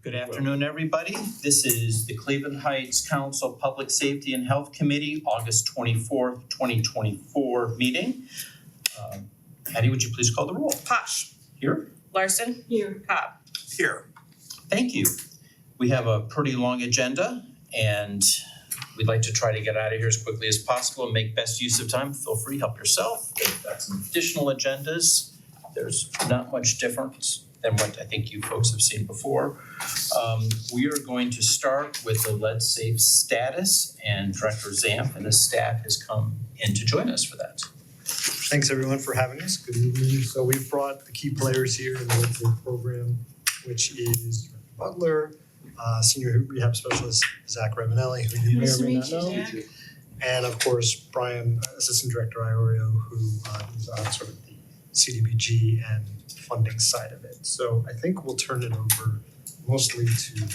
Good afternoon, everybody. This is the Cleveland Heights Council Public Safety and Health Committee, August 24th, 2024 meeting. Patty, would you please call the roll? Posh. Here. Larson. Here. Cobb. Here. Thank you. We have a pretty long agenda and we'd like to try to get out of here as quickly as possible and make best use of time. Feel free, help yourself. We've got some additional agendas. There's not much difference than what I think you folks have seen before. We are going to start with the Lead Safe status, and Director Zamp and his staff has come in to join us for that. Thanks everyone for having us. Good evening. So we've brought the key players here in the Lead Safe program, which is Director Butler, Senior Rehab Specialist Zach Ravanelli, who you may or may not know, and of course Brian, Assistant Director Iorio, who is on sort of the CDBG and funding side of it. So I think we'll turn it over mostly to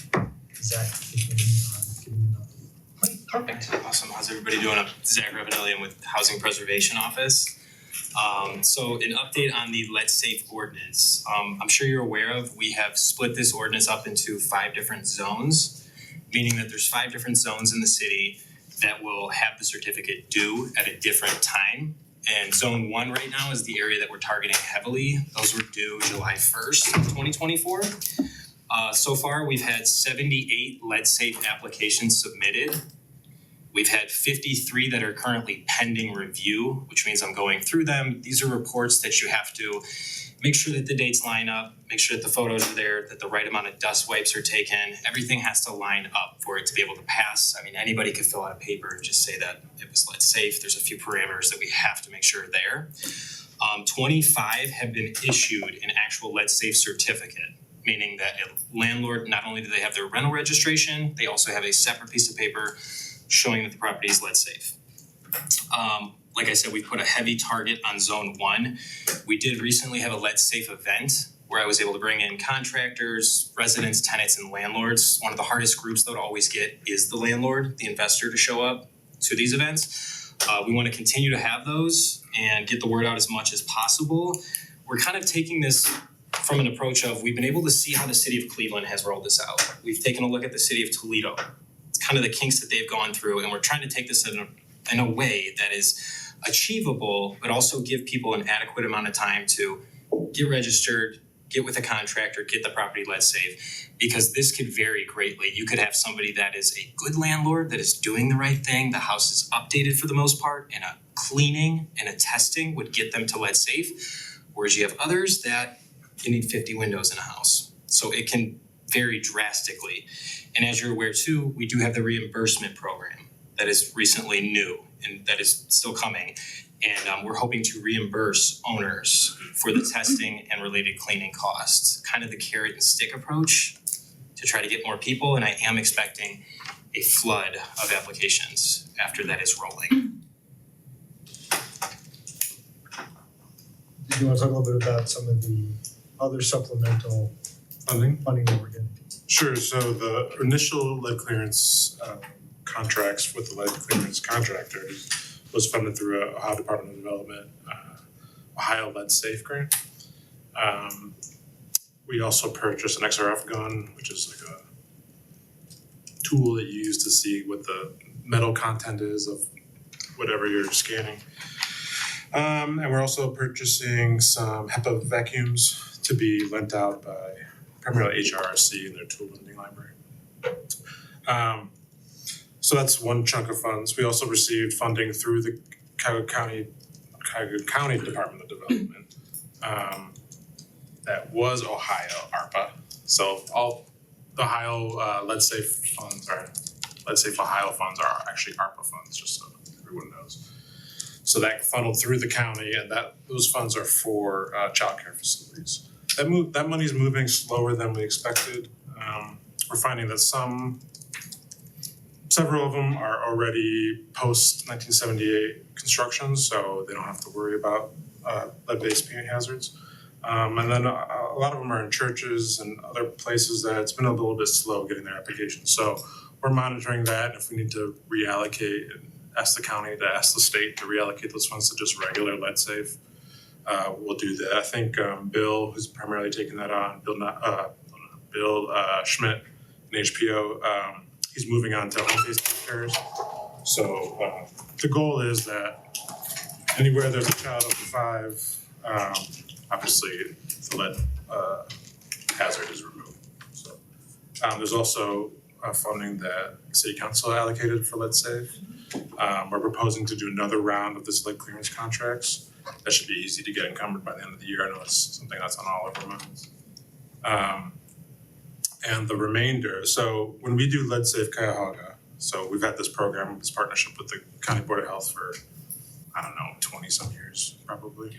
Zach giving an update. Great, perfect. Awesome. How's everybody doing? I'm Zach Ravanelli. I'm with Housing Preservation Office. So an update on the Lead Safe ordinance. I'm sure you're aware of, we have split this ordinance up into 5 different zones, meaning that there's 5 different zones in the city that will have the certificate due at a different time. And zone 1 right now is the area that we're targeting heavily. Those were due July 1st, 2024. So far, we've had 78 Lead Safe applications submitted. We've had 53 that are currently pending review, which means I'm going through them. These are reports that you have to make sure that the dates line up, make sure that the photos are there, that the right amount of dust wipes are taken. Everything has to line up for it to be able to pass. I mean, anybody could fill out a paper and just say that it was lead safe. There's a few parameters that we have to make sure are there. 25 have been issued an actual lead safe certificate, meaning that a landlord, not only do they have their rental registration, they also have a separate piece of paper showing that the property is lead safe. Like I said, we put a heavy target on zone 1. We did recently have a lead safe event where I was able to bring in contractors, residents, tenants, and landlords. One of the hardest groups that would always get is the landlord, the investor, to show up to these events. We want to continue to have those and get the word out as much as possible. We're kind of taking this from an approach of, we've been able to see how the city of Cleveland has rolled this out. We've taken a look at the city of Toledo. It's kind of the kinks that they've gone through, and we're trying to take this in a way that is achievable, but also give people an adequate amount of time to get registered, get with a contractor, get the property lead safe, because this could vary greatly. You could have somebody that is a good landlord that is doing the right thing, the house is updated for the most part, and a cleaning and a testing would get them to lead safe, whereas you have others that you need 50 windows in a house. So it can vary drastically. And as you're aware too, we do have the reimbursement program that is recently new and that is still coming. And we're hoping to reimburse owners for the testing and related cleaning costs, kind of the carrot and stick approach to try to get more people. And I am expecting a flood of applications after that is rolling. Do you want to talk a little bit about some of the other supplemental funding that we're getting? Sure. So the initial lead clearance contracts with the lead clearance contractors was funded through Ohio Department of Development, Ohio Lead Safe grant. We also purchased an XRF gun, which is like a tool that you use to see what the metal content is of whatever you're scanning. And we're also purchasing some HEPA vacuums to be lent out by primarily HRRC in their tool lending library. So that's one chunk of funds. We also received funding through the Cuyahoga County Department of Development. That was Ohio ARPA. So all the Ohio Lead Safe funds are, Lead Safe Ohio funds are actually ARPA funds, just so everyone knows. So that funneled through the county, and those funds are for childcare facilities. That money's moving slower than we expected. We're finding that several of them are already post 1978 construction, so they don't have to worry about lead-based paint hazards. And then a lot of them are in churches and other places that it's been a little bit slow getting their applications. So we're monitoring that. If we need to reallocate, ask the county to ask the state to reallocate those funds to just regular lead safe, we'll do that. I think Bill, who's primarily taking that on, Bill Schmidt in HPO, he's moving on to home-based repairs. So the goal is that anywhere there's a child over 5, obviously the lead hazard is removed. So there's also funding that City Council allocated for Lead Safe. We're proposing to do another round of this lead clearance contracts. That should be easy to get encumbered by the end of the year. I know it's something that's on all of our minds. And the remainder, so when we do Lead Safe Cuyahoga, so we've had this program, this partnership with the County Board of Health for, 20 some years probably.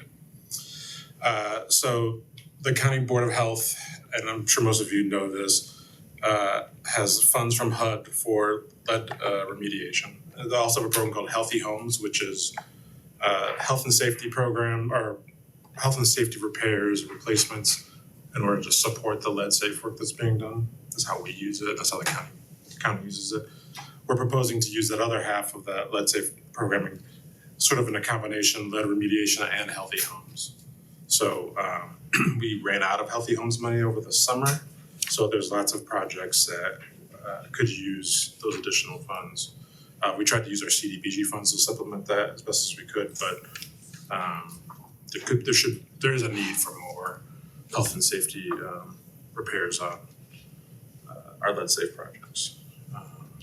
So the County Board of Health, and I'm sure most of you know this, has funds from HUD for lead remediation. They also have a program called Healthy Homes, which is health and safety program or health and safety repairs, replacements in order to support the lead safe work that's being done. That's how we use it. That's how the county uses it. We're proposing to use that other half of that lead safe programming sort of in a combination, lead remediation and healthy homes. So we ran out of healthy homes money over the summer. So there's lots of projects that could use those additional funds. We tried to use our CDBG funds to supplement that as best as we could, but there is a need for more health and safety repairs on our lead safe projects.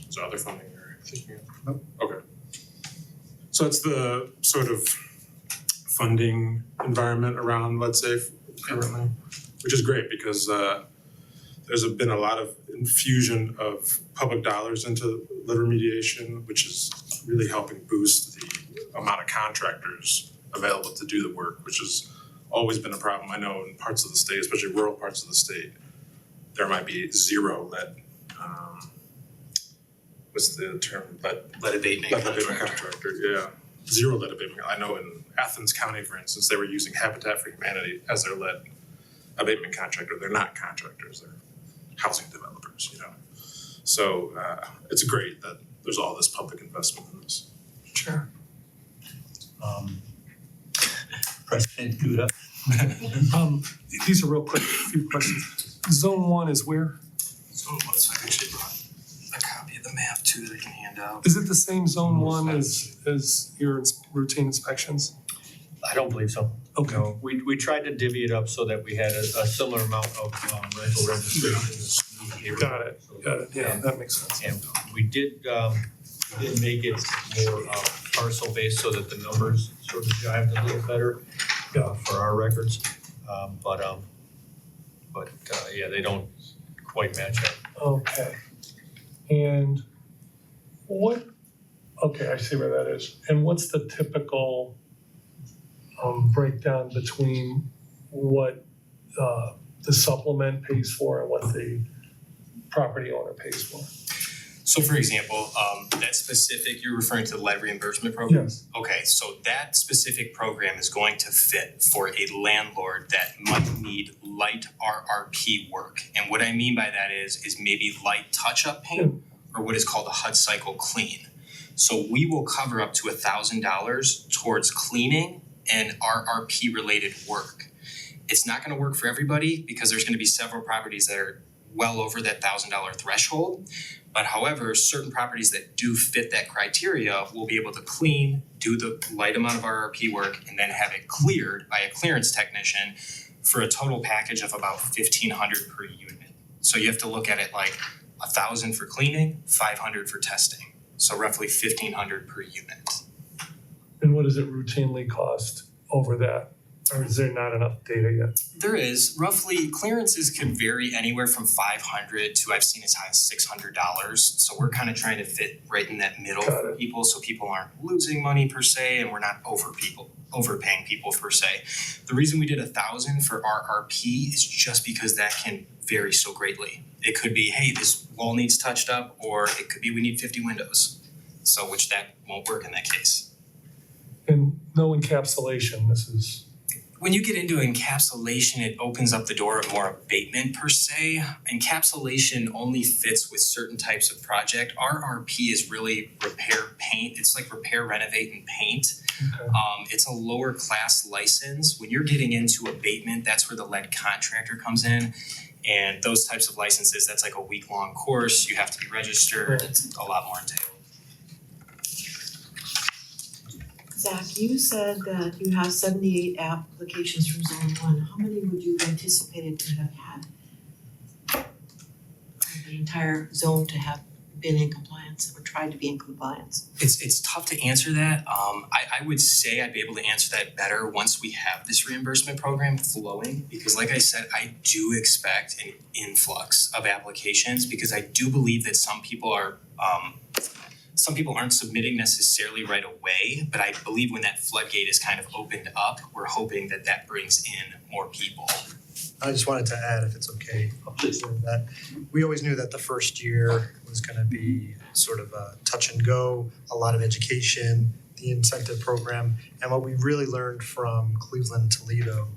Is there other funding you're thinking of? Nope. Okay. So it's the sort of funding environment around lead safe currently, which is great because there's been a lot of infusion of public dollars into lead remediation, which is really helping boost the amount of contractors available to do the work, which has always been a problem. I know in parts of the state, especially rural parts of the state, there might be zero lead. What's the term? Lead abatement Contractor. Yeah, zero lead abatement. I know in Athens County, for instance, they were using Habitat for Humanity as their lead abatement contractor. They're not contractors; they're housing developers. So it's great that there's all this public investment in this. Sure. President Guda. These are real quick, few questions. Zone 1 is where? So I actually brought a copy of the map too that I can hand out. Is it the same Zone 1 as your routine inspections? I don't believe so. Okay. No, we tried to divvy it up so that we had a similar amount of rental registrations. Got it, yeah, that makes sense. And we did make it more parcel based so that the numbers sort of jived a little better for our records. But yeah, they don't quite match up. Okay. And okay, I see where that is. And what's the typical breakdown between what the supplement pays for and what the property owner pays for? So for example, that specific, you're referring to the lead reimbursement program? Yes. Okay, so that specific program is going to fit for a landlord that might need light RRP work. And what I mean by that is maybe light touch-up paint or what is called a HUD cycle clean. So we will cover up to $1,000 towards cleaning and RRP related work. It's not gonna work for everybody because there's gonna be several properties that are well over that $1,000 threshold. But however, certain properties that do fit that criteria will be able to clean, do the light amount of RRP work, and then have it cleared by a clearance technician for a total package of about $1,500 per unit. So you have to look at it like $1,000 for cleaning, $500 for testing. So roughly $1,500 per unit. And what does it routinely cost over that? Or is there not enough data yet? There is. Roughly, clearances can vary anywhere from $500 to I've seen as high as $600. So we're kind of trying to fit right in that middle Got for it. people so people aren't losing money per se and we're not overpaying people per se. The reason we did $1,000 for RRP is just because that can vary so greatly. It could be, hey, this wall needs touched up, or it could be we need 50 windows. So which that won't work in that case. And no encapsulation, this is, When you get into encapsulation, it opens up the door of more abatement per se. Encapsulation only fits with certain types of project. RRP is really repair paint. It's like repair, renovate, and paint. okay. It's a lower class license. When you're getting into abatement, that's where the lead contractor comes in. And those types of licenses, that's like a week-long course, you have to be registered, it's a lot more entailed. Zach, you said that you have 78 applications from zone one. How many would you have anticipated to have had? The entire zone to have been in compliance or tried to be in compliance? It's tough to answer that. I would say I'd be able to answer that better once we have this reimbursement program flowing. Because like I said, I do expect an influx of applications because I do believe that some people aren't submitting necessarily right away, but I believe when that floodgate is kind of opened up, we're hoping that that brings in more people. I just wanted to add, if it's okay, that we always knew that the first year was gonna be sort of a touch and go, a lot of education, the incentive program. And what we really learned from Cleveland, Toledo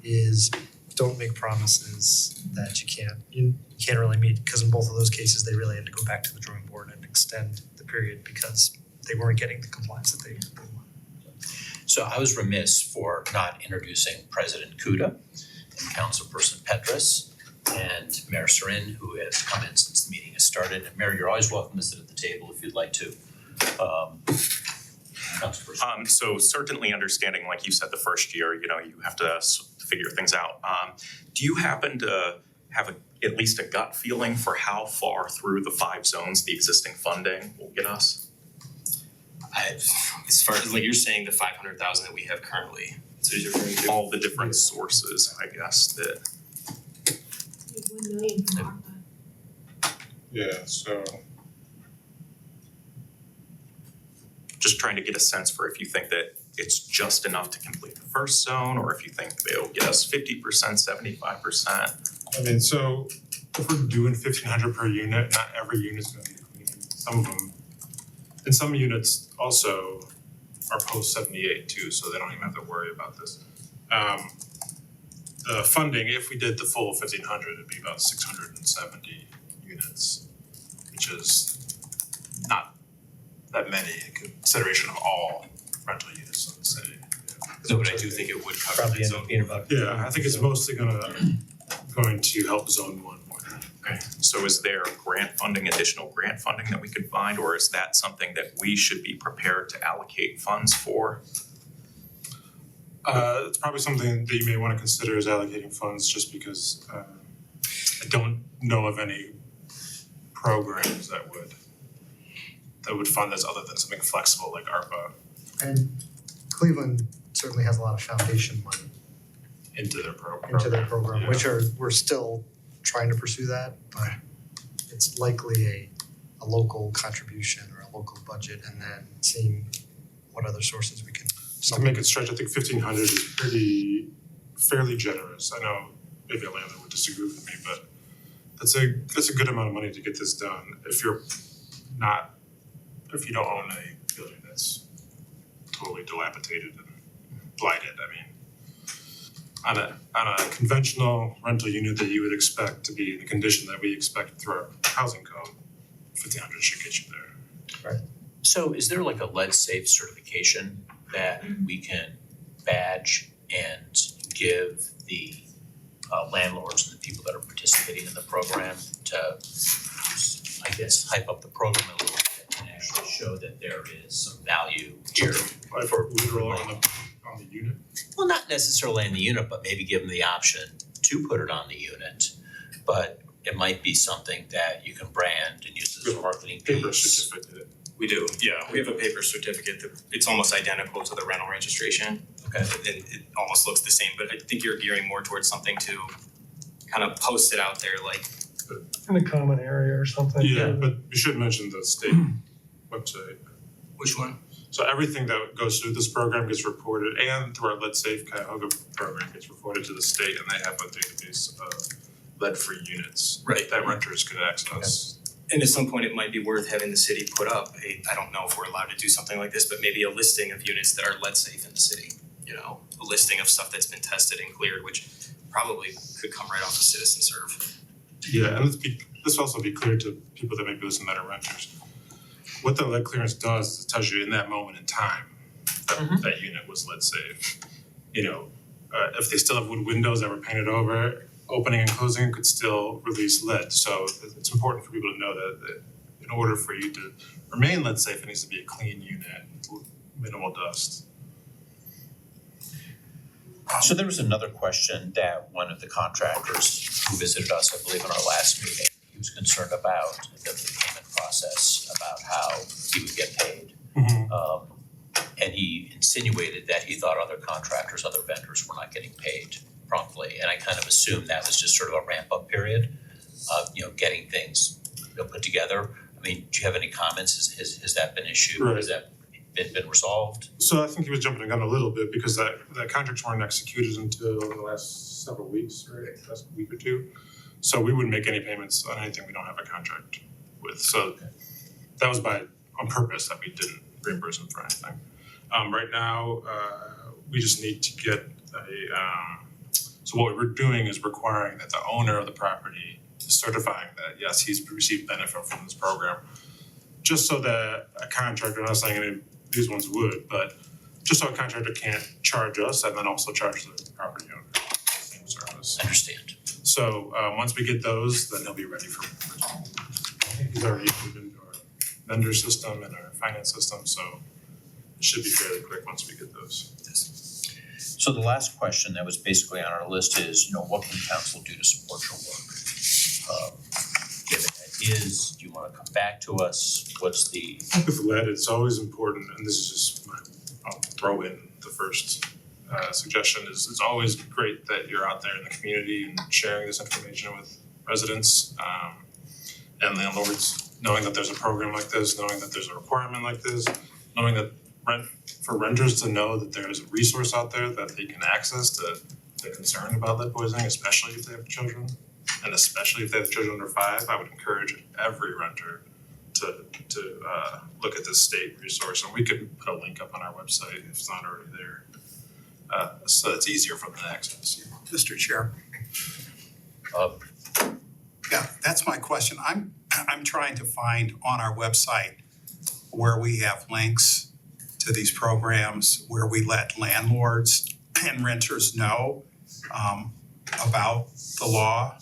is don't make promises that you can't really meet, because in both of those cases, they really had to go back to the drawing board and extend the period because they weren't getting the compliance that they wanted. So I was remiss for not introducing President Kuda and Councilperson Petrus and Mayor Sarin, who has come in since the meeting has started. And Mayor, you're always welcome to sit at the table if you'd like to. Councilperson. So certainly understanding, like you said, the first year, you have to figure things out. Do you happen to have at least a gut feeling for how far through the 5 zones the existing funding will get us? As far as like you're saying, the 500,000 that we have currently, so you're referring to All the different sources, I guess, that You have 1 million from ARPA. Yeah, so just trying to get a sense for if you think that it's just enough to complete the first zone, or if you think they'll get us 50%, 75%. I mean, so if we're doing 1,500 per unit, not every unit's gonna be clean. Some of them, and some units also are post 78 too, so they don't even have to worry about this. The funding, if we did the full 1,500, it'd be about 670 units, which is not that many in consideration of all rental units in the city. No, but I do think it would cover Probably the end zone. up being about. Yeah, I think it's mostly going to help zone one more than. Okay, so is there additional grant funding that we could find, or is that something that we should be prepared to allocate funds for? It's probably something that you may want to consider is allocating funds, just because I don't know of any programs that would fund this other than something flexible like ARPA And Cleveland certainly has a lot of foundation money into their program. program, which we're still trying to pursue that, but it's likely a local contribution or a local budget, and then seeing what other sources we can. To make it stretch, I think 1,500 is fairly generous. I know maybe a landlord would disagree with me, but that's a good amount of money to get this done. If you don't own a building that's totally dilapidated and blighted, I mean, on a conventional rental unit that you would expect to be in the condition that we expect through our housing code, 1,500 should get you there. So is there like a lead safe certification that we can badge and give the landlords and the people that are participating in the program to, I guess, hype up the program a little bit and actually show that there is some value here? Like for literal on the unit. Well, not necessarily in the unit, but maybe give them the option to put it on the unit. But it might be something that you can brand and use as a marketing piece. Paper certificate. We do, yeah, we have a paper certificate that it's almost identical to the rental registration. Okay. And it almost looks the same, but I think you're gearing more towards something to kind of post it out there like. In a common area or something. Yeah, but we should mention the state website. Which one? So everything that goes through this program gets reported, and through our Lead Safe Cuyahoga program gets reported to the state, and they have a database of lead-free units Right. that renters could access. And at some point, it might be worth having the city put up I don't know if we're allowed to do something like this, but maybe a listing of units that are lead safe in the city. You know, a listing of stuff that's been tested and cleared, which probably could come right off of Citizen Serve. Yeah, and let's also be clear to people that may be listening that are renters. What the lead clearance does is it tells you in that moment in time that that unit was lead safe. You know, if they still have wood windows that were painted over, opening and closing could still release lead. So it's important for people to know that in order for you to remain lead safe, it needs to be a clean unit with minimal dust. So there was another question that one of the contractors who visited us, I believe, in our last meeting, he was concerned about the payment process, about how he would get paid. And he insinuated that he thought other contractors, other vendors were not getting paid promptly. And I kind of assumed that was just sort of a ramp-up period of, getting things, put together. I mean, do you have any comments? Has that been issued? Right. Has that been resolved? So I think he was jumping the gun a little bit because that contracts weren't executed until the last several weeks, right? Last week or two. So we wouldn't make any payments on anything we don't have a contract with. So that was on purpose that we didn't reimburse him for anything. Right now, we just need to get so what we're doing is requiring that the owner of the property is certifying that yes, he's received benefit from this program. Just so that a contractor, I'm not saying any of these ones would, but just so a contractor can't charge us and then also charge the property owner for the same service. I understand. So once we get those, then he'll be ready for I think he's already moved into our vendor system and our finance system, so it should be fairly quick once we get those. So the last question that was basically on our list is, what can council do to support your work? Do you have ideas? Do you wanna come back to us? What's the, With lead, it's always important, and this is just I'll throw in the first suggestion is it's always great that you're out there in the community and sharing this information with residents and landlords, knowing that there's a program like this, knowing that there's a requirement like this, knowing that for renters to know that there is a resource out there that they can access to they're concerned about lead poisoning, especially if they have children, and especially if they have children under 5. I would encourage every renter to look at this state resource, and we could put a link up on our website if it's not already there, so it's easier for them to access. Mr. Chair. uh, Yeah, that's my question. I'm trying to find on our website where we have links to these programs, where we let landlords and renters know about the law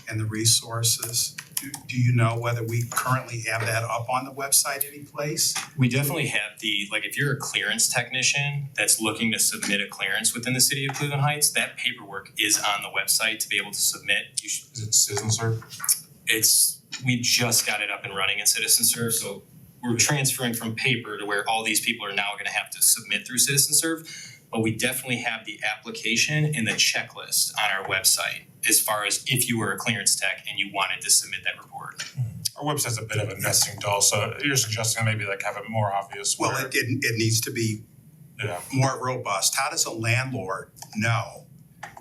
and the resources. Do you know whether we currently have that up on the website any place? We definitely have if you're a clearance technician that's looking to submit a clearance within the city of Cleveland Heights, that paperwork is on the website to be able to submit. Is it CitizenServe? We just got it up and running in CitizenServe, so we're transferring from paper to where all these people are now gonna have to submit through CitizenServe. But we definitely have the application and the checklist on our website as far as if you were a clearance tech and you wanted to submit that report. Our website's a bit of a nesting doll, so you're suggesting maybe have it more obvious where, Well, it needs to be yeah. more robust. How does a landlord know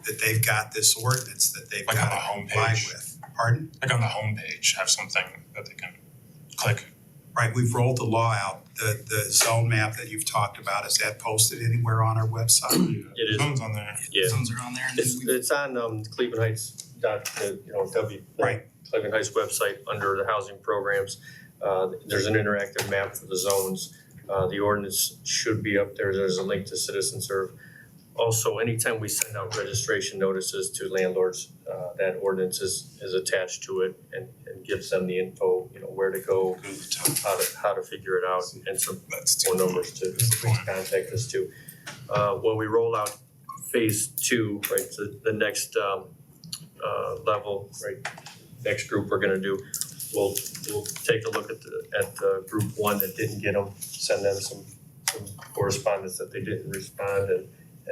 that they've got this ordinance that they've Like on got the to comply homepage. with? Pardon? Like on the homepage, have something that they can click. Right, we've rolled the law out. The zone map that you've talked about, is that posted anywhere on our website? It is. Zones on there. Yeah. Zones are on there and then It's on Cleveland Heights Right. Cleveland Heights website under the housing programs. There's an interactive map for the zones. The ordinance should be up there. There's a link to CitizenServe. Also, anytime we send out registration notices to landlords, that ordinance is attached to it and gives them the info, where to go, Go to the top. how to figure it out, and some That's phone numbers to contact us to. When we roll out phase 2, right, the next level, right, next group we're gonna do, we'll take a look at the group 1 that didn't get them, send them some correspondence that they didn't respond and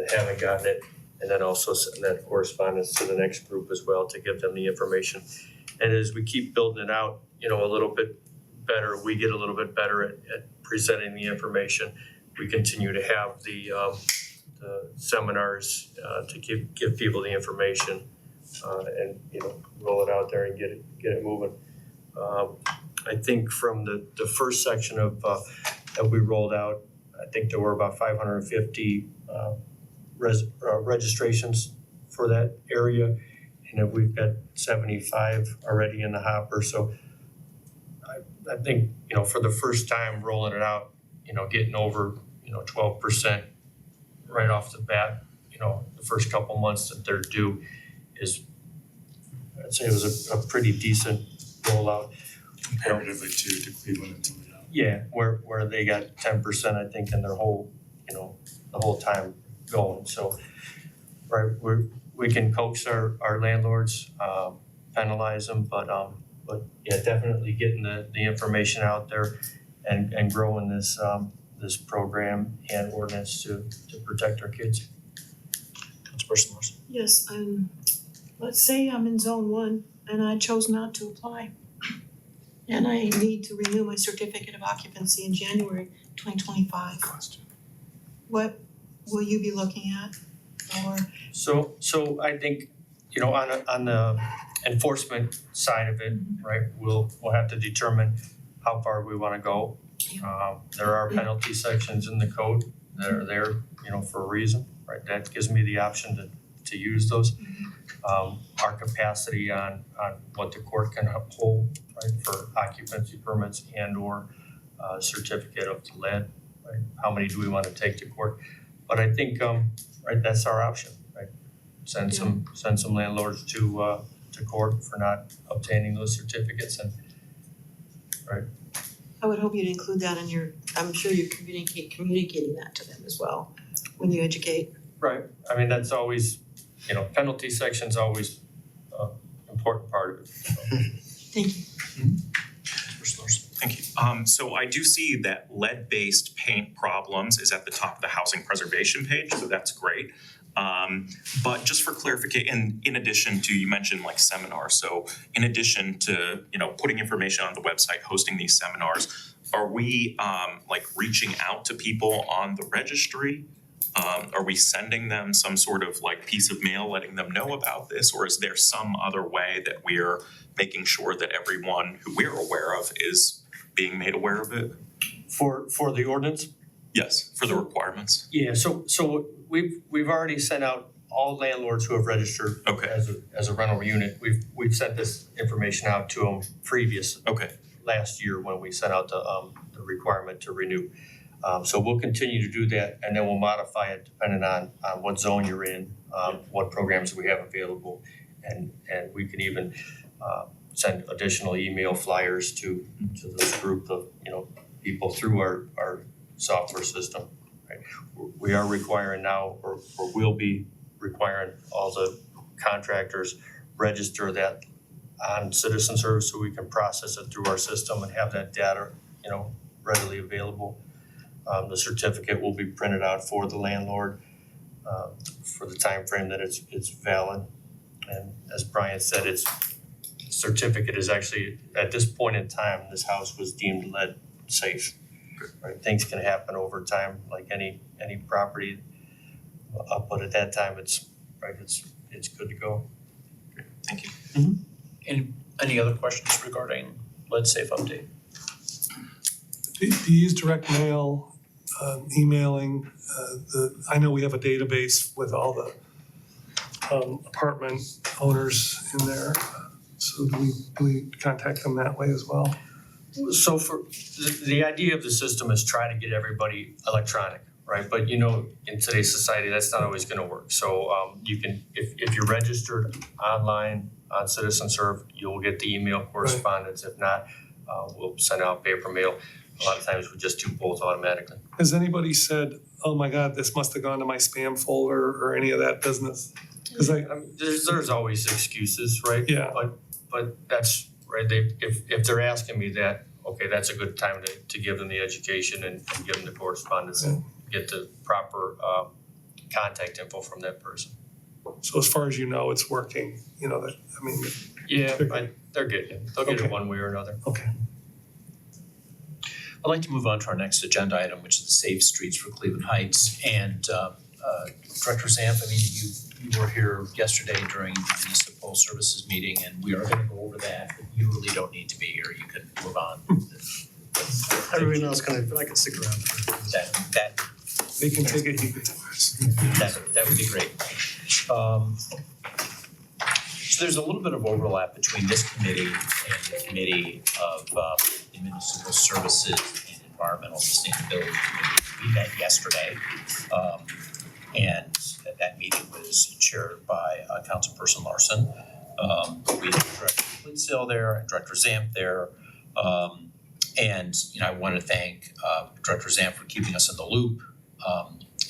haven't gotten it, and then also send that correspondence to the next group as well to give them the information. And as we keep building it out, a little bit better, we get a little bit better at presenting the information. We continue to have the seminars to give people the information and roll it out there and get it moving. I think from the first section of that we rolled out, I think there were about 550 registrations for that area, and we've got 75 already in the hopper. So I think for the first time rolling it out, getting over 12% right off the bat, the first couple months that they're due is I'd say it was a pretty decent rollout. Comparatively to Cleveland and Toledo. Yeah, where they got 10%, I think, in their whole, the whole time going, so. Right, we can coax our landlords, penalize them, but yeah, definitely getting the information out there and growing this program and ordinance to protect our kids. Councilperson Larson. Yes, let's say I'm in zone 1 and I chose not to apply. And I need to renew my certificate of occupancy in January 2025. What will you be looking at? Or So I think, on the enforcement side of it, right, we'll have to determine how far we wanna go. There are penalty sections in the code that are there, for a reason, right? That gives me the option to use those. Our capacity on what the court can uphold, right, for occupancy permits and or certificate of lead, right? How many do we wanna take to court? But I think, right, that's our option, right? Send some landlords to court for not obtaining those certificates and, right? I would hope you'd include that in your, I'm sure you're communicating that to them as well when you educate. Right, I mean, that's always, penalty section's always important part of it, so. Thank you. Councilperson Larson. Thank you. So I do see that lead-based paint problems is at the top of the housing preservation page, so that's great. But just for clarification, in addition to, you mentioned like seminars, so in addition to, putting information on the website, hosting these seminars, are we like reaching out to people on the registry? Are we sending them some sort of like piece of mail letting them know about this, or is there some other way that we're making sure that everyone who we're aware of is being made aware of it? For the ordinance? Yes, for the requirements. Yeah, so we've already sent out all landlords who have registered Okay. as a rental unit. We've sent this information out to them Okay. last year when we sent out the requirement to renew. So we'll continue to do that, and then we'll modify it depending on what zone you're in, what programs we have available, and we can even send additional email flyers to this group of people through our software system. Right? We are requiring now, or will be requiring all the contractors register that on Citizen Service so we can process it through our system and have that data readily available. The certificate will be printed out for the landlord for the time frame that it's valid. And as Brian said, its certificate is actually, at this point in time, this house was deemed lead safe. Right, things can happen over time, like any property, but at that time, it's good to go. Thank you. Any other questions regarding lead safe update? Do you use direct mail, emailing? I know we have a database with all the apartment owners in there. So do we contact them that way as well? So for the idea of the system is try to get everybody electronic, right? But in today's society, that's not always gonna work. So you can, if you're registered online on CitizenServe, you'll get the email correspondence. If not, we'll send out paper mail. A lot of times we just do both automatically. Has anybody said, oh my God, this must have gone to my spam folder or any of that business? Cause There's always excuses, right? Yeah. But that's right. If they're asking me that, okay, that's a good time to give them the education and give them the correspondence and get the proper contact info from that person. So as far as it's working, Yeah, they're getting it. They'll get Okay. it one way or another. okay. I'd like to move on to our next agenda item, which is the Safe Streets for Cleveland Heights. And Director Zamp, you were here yesterday during the municipal services meeting, and we are gonna go over that, but you really don't need to be here, you can move on. Everyone else I can stick around for That They can take it, you can take it. that would be great. So there's a little bit of overlap between this committee and the committee of municipal services and environmental sustainability committee. We met yesterday, and that meeting was chaired by Councilperson Larson. We have Director Flintsdale there and Director Zamp there. And, I wanna thank, Director Zamp for keeping us in the loop.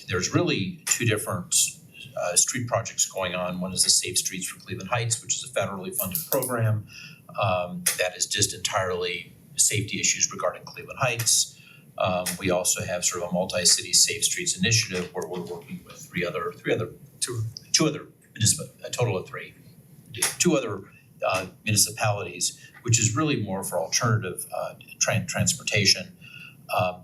There's really two different, street projects going on. One is the Safe Streets for Cleveland Heights, which is a federally funded program, that is just entirely safety issues regarding Cleveland Heights. We also have sort of a multi-city safe streets initiative where we're working with two other a total of two other municipalities, which is really more for alternative transportation.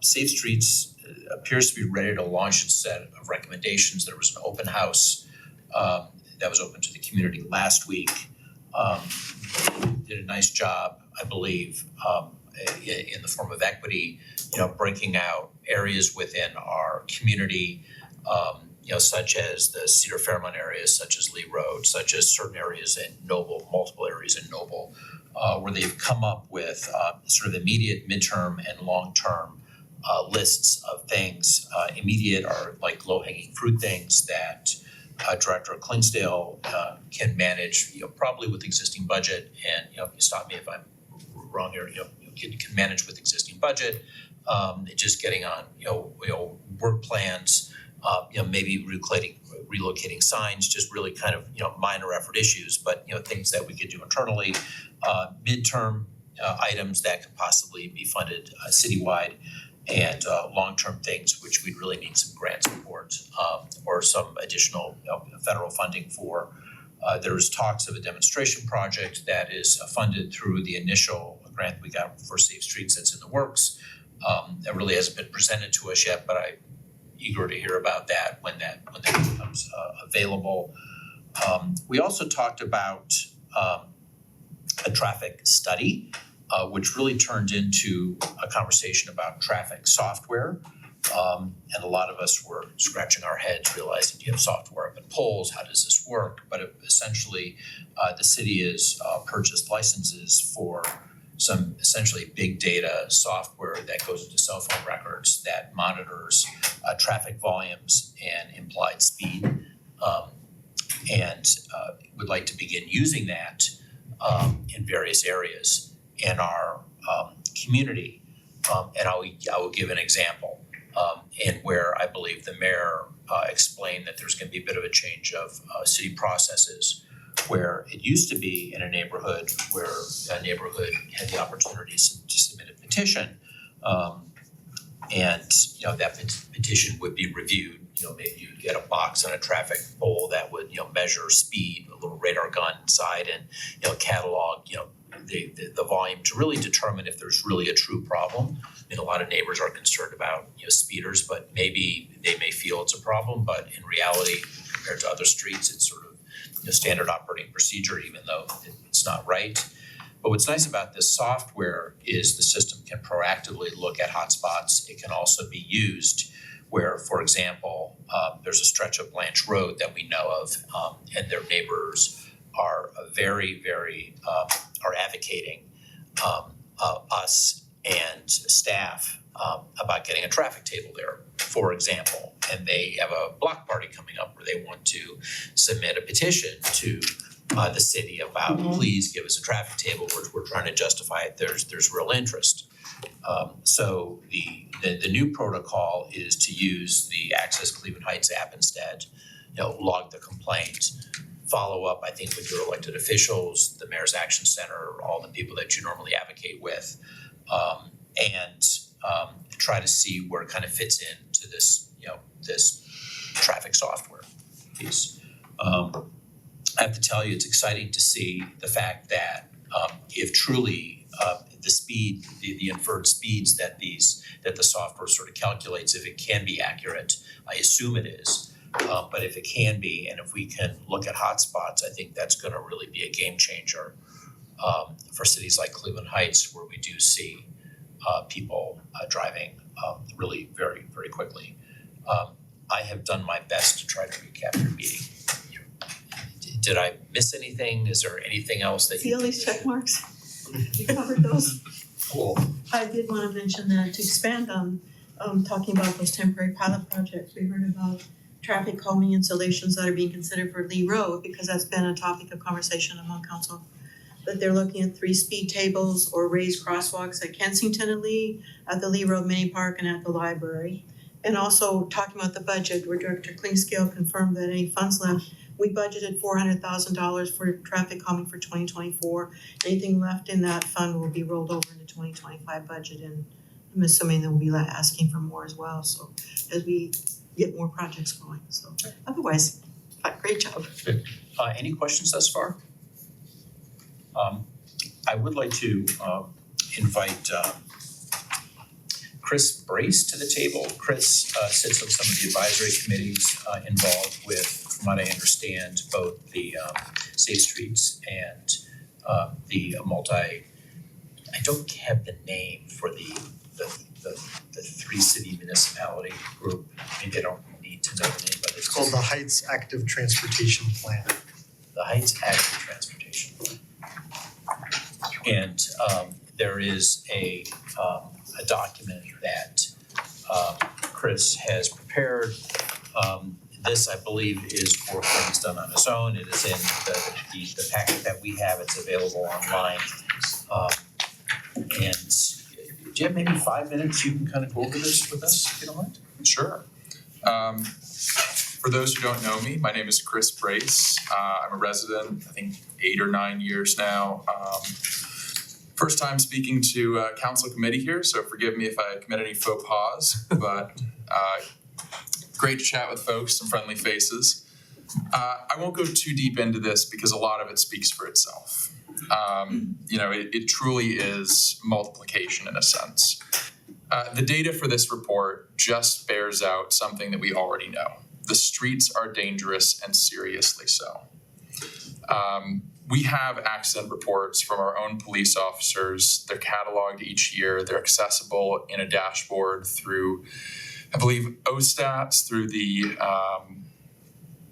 Safe Streets appears to be ready to launch its set of recommendations. There was an open house that was open to the community last week. Did a nice job, I believe, in the form of equity, breaking out areas within our community, such as the Cedar Fairmont area, such as Lee Road, such as certain areas in Noble, multiple areas in Noble, where they've come up with sort of immediate, midterm, and long-term lists of things. Immediate are like low-hanging fruit things that Director Clinsdale can manage, probably with existing budget, and you stop me if I'm wrong here, can manage with existing budget. Just getting on, work plans, maybe relocating signs, just really kind of, minor effort issues, but, things that we could do internally. Midterm items that could possibly be funded citywide, and long-term things which we'd really need some grant support or some additional federal funding for. There's talks of a demonstration project that is funded through the initial grant we got for Safe Streets that's in the works. That really hasn't been presented to us yet, but I'm eager to hear about that when that becomes available. We also talked about a traffic study, which really turned into a conversation about traffic software. And a lot of us were scratching our heads realizing, do you have software up at polls? How does this work? But essentially, the city has purchased licenses for some essentially big data software that goes into cell phone records that monitors traffic volumes and implied speed. And would like to begin using that in various areas in our community. And I will give an example. And where I believe the mayor explained that there's gonna be a bit of a change of city processes, where it used to be in a neighborhood where a neighborhood had the opportunity to submit a petition. And that petition would be reviewed. Maybe you'd get a box on a traffic pole that would measure speed, a little radar gun inside, and catalog the volume to really determine if there's really a true problem. I mean, a lot of neighbors are concerned about speeders, but maybe they may feel it's a problem, but in reality, compared to other streets, it's sort of standard operating procedure, even though it's not right. But what's nice about this software is the system can proactively look at hotspots. It can also be used where, for example, there's a stretch of Blanche Road that we know of, and their neighbors are very, very are advocating us and staff about getting a traffic table there, for example. And they have a block party coming up where they want to submit a petition to the city about, please give us a traffic table. We're trying to justify it. There's real interest. So the new protocol is to use the Access Cleveland Heights app instead. Log the complaint, follow up, I think, with your elected officials, the Mayor's Action Center, all the people that you normally advocate with, and try to see where it kind of fits into this, this traffic software piece. I have to tell you, it's exciting to see the fact that if truly the speed, the inferred speeds that the software sort of calculates, if it can be accurate, I assume it is. But if it can be, and if we can look at hotspots, I think that's gonna really be a game changer for cities like Cleveland Heights, where we do see people driving really very, very quickly. I have done my best to try to recap your meeting. Did I miss anything? Is there anything else that See all these check marks? You covered those. Cool. I did wanna mention that to expand on talking about those temporary pilot projects, we heard about traffic calming installations that are being considered for Lee Road, because that's been a topic of conversation among council. That they're looking at 3 speed tables or raised crosswalks at Kensington and Lee, at the Lee Road Mini Park and at the library. And also talking about the budget, where Director Klingscale confirmed that any funds left, we budgeted $400,000 for traffic calming for 2024. Anything left in that fund will be rolled over into 2025 budget, and I'm assuming that we'll be asking for more as well, so as we get more projects going, so otherwise, great job. Any questions thus far? I would like to invite Chris Brace to the table. Chris sits on some of the advisory committees involved with, from what I understand, both the Safe Streets and the I don't have the name for the 3-city municipality group. Maybe I don't need to know the name, but It's called the Heights Active Transportation Plan. the Heights Active Transportation Plan. And there is a document that Chris has prepared. This, I believe, is for things done on his own. It is in the packet that we have. It's available online. And do you have maybe 5 minutes you can kind of go over this with us, if you don't mind? Sure. For those who don't know me, my name is Chris Brace. I'm a resident, I think 8 or 9 years now. First time speaking to council committee here, so forgive me if I commit any faux pas, but great to chat with folks, some friendly faces. I won't go too deep into this because a lot of it speaks for itself. It truly is multiplication in a sense. The data for this report just bears out something that we already know. The streets are dangerous and seriously so. We have accident reports from our own police officers. They're cataloged each year. They're accessible in a dashboard through, I believe, OSTATs, through the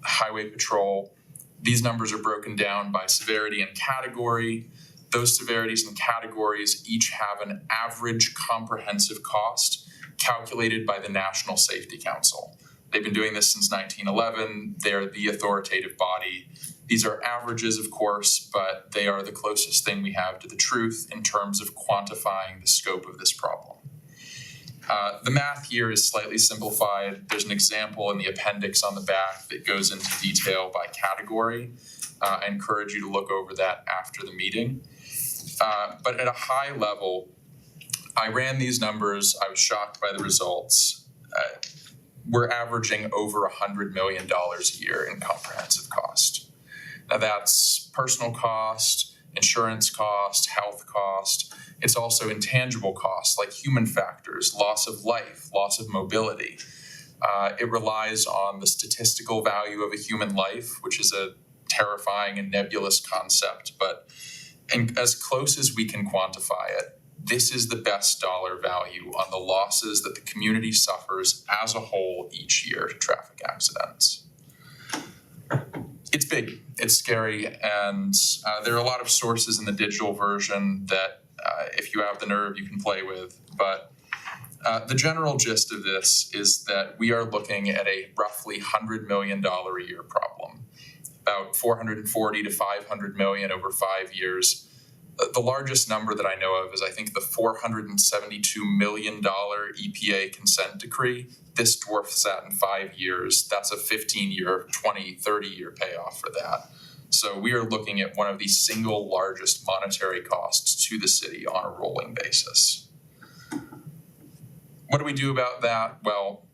Highway Patrol. These numbers are broken down by severity and category. Those severities and categories each have an average comprehensive cost calculated by the National Safety Council. They've been doing this since 1911. They're the authoritative body. These are averages, of course, but they are the closest thing we have to the truth in terms of quantifying the scope of this problem. The math here is slightly simplified. There's an example in the appendix on the back that goes into detail by category. I encourage you to look over that after the meeting. But at a high level, I ran these numbers. I was shocked by the results. We're averaging over $100 million a year in comprehensive cost. Now that's personal cost, insurance cost, health cost. It's also intangible costs like human factors, loss of life, loss of mobility. It relies on the statistical value of a human life, which is a terrifying and nebulous concept, but as close as we can quantify it, this is the best dollar value on the losses that the community suffers as a whole each year to traffic accidents. It's big, it's scary, and there are a lot of sources in the digital version that if you have the nerve you can play with, but the general gist of this is that we are looking at a roughly $100 million a year problem, about 440 to 500 million over 5 years. The largest number that I know of is I think the $472 million EPA consent decree. This dwarfs that in 5 years. That's a 15-year, 20, 30-year payoff for that. So we are looking at one of the single largest monetary costs to the city on a rolling basis. What do we do about that? Well,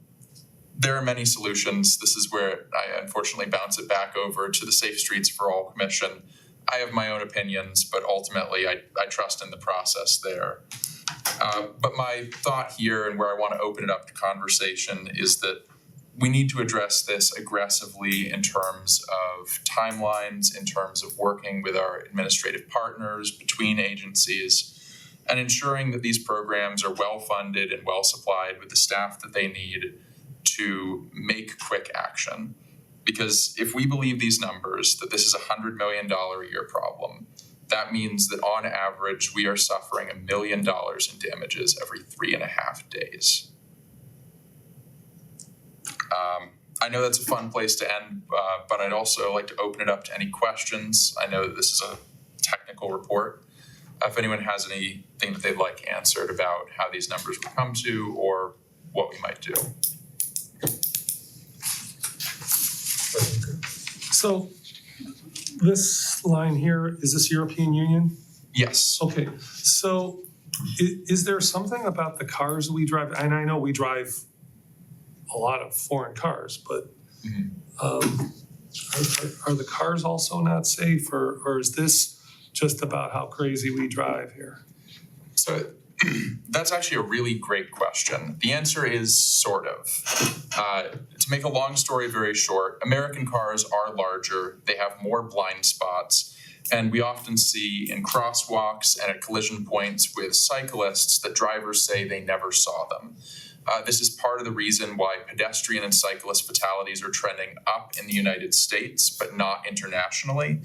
there are many solutions. This is where I unfortunately bounce it back over to the Safe Streets for All Commission. I have my own opinions, but ultimately I trust in the process there. But my thought here and where I want to open it up to conversation is that we need to address this aggressively in terms of timelines, in terms of working with our administrative partners between agencies, and ensuring that these programs are well funded and well supplied with the staff that they need to make quick action. Because if we believe these numbers, that this is a $100 million a year problem, that means that on average, we are suffering $1 million in damages every 3.5 days. I know that's a fun place to end, but I'd also like to open it up to any questions. I know that this is a technical report. If anyone has anything that they'd like answered about how these numbers would come to or what we might do. So this line here, is this European Union? Yes. Okay, so is there something about the cars we drive, and I know we drive a lot of foreign cars, but are the cars also not safe, or is this just about how crazy we drive here? So that's actually a really great question. The answer is sort of. To make a long story very short, American cars are larger, they have more blind spots, and we often see in crosswalks and at collision points with cyclists that drivers say they never saw them. This is part of the reason why pedestrian and cyclist fatalities are trending up in the United States, but not internationally.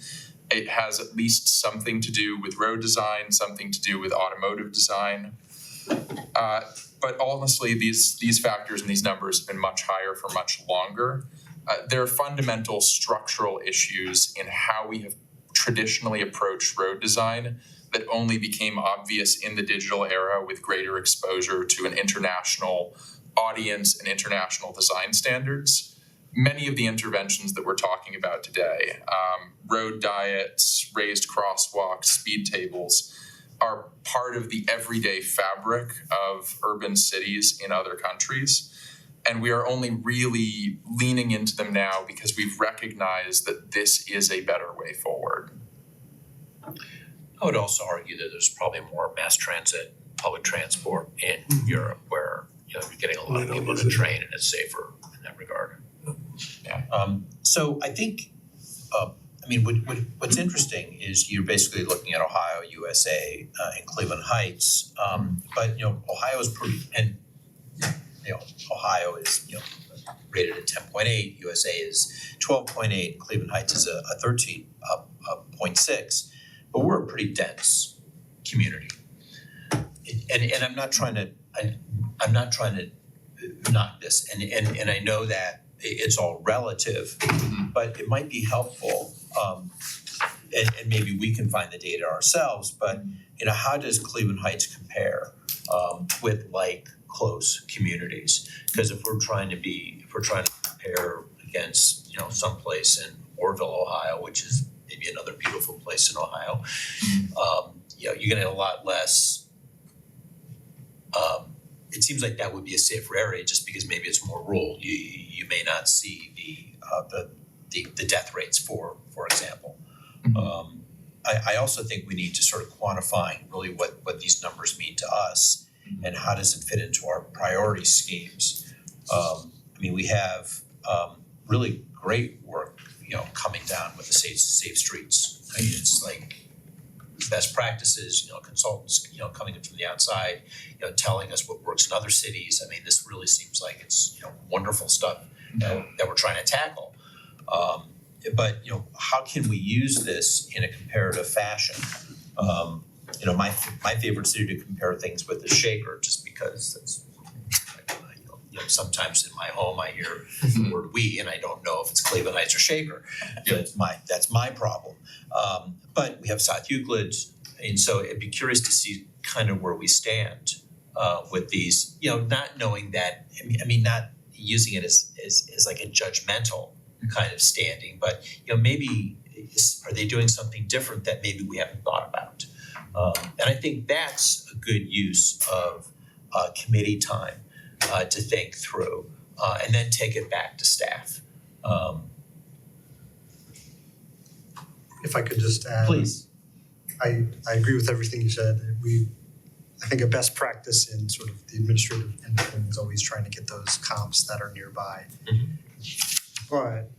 It has at least something to do with road design, something to do with automotive design. But honestly, these factors and these numbers have been much higher for much longer. There are fundamental structural issues in how we have traditionally approached road design that only became obvious in the digital era with greater exposure to an international audience and international design standards. Many of the interventions that we're talking about today, road diets, raised crosswalks, speed tables, are part of the everyday fabric of urban cities in other countries. And we are only really leaning into them now because we've recognized that this is a better way forward. I would also argue that there's probably more mass transit, public transport in Europe where, you're getting a lot of people to train and it's safer in that regard. So I think, what's interesting is you're basically looking at Ohio, USA, and Cleveland Heights. But Ohio is pretty, and Ohio is rated at 10.8, USA is 12.8, Cleveland Heights is a 13.6. But we're a pretty dense community. And I'm not trying to knock this, and I know that it's all relative, but it might be helpful, and maybe we can find the data ourselves, but how does Cleveland Heights compare with like close communities? Because if we're trying to compare against, someplace in Orville, Ohio, which is maybe another beautiful place in Ohio, you're gonna have a lot less. It seems like that would be a safer area just because maybe it's more rural. You may not see the death rates for example. I also think we need to sort of quantify really what these numbers mean to us and how does it fit into our priority schemes. We have really great work coming down with the safe streets. It's like best practices, consultants, coming in from the outside, telling us what works in other cities. This really seems like it's, wonderful stuff that we're trying to tackle. But how can we use this in a comparative fashion? My favorite city to compare things with is Shaker, just because that's, sometimes in my home I hear the word we and I don't know if it's Cleveland Heights or Shaker. That's my problem. But we have South Euclid, and so I'd be curious to see kind of where we stand with these, not knowing that, not using it as like a judgmental kind of standing, but maybe are they doing something different that maybe we haven't thought about? And I think that's a good use of committee time to think through, and then take it back to staff. If I could just add. Please. I agree with everything you said. I think a best practice in sort of the administrative end of things is always trying to get those comps that are nearby. But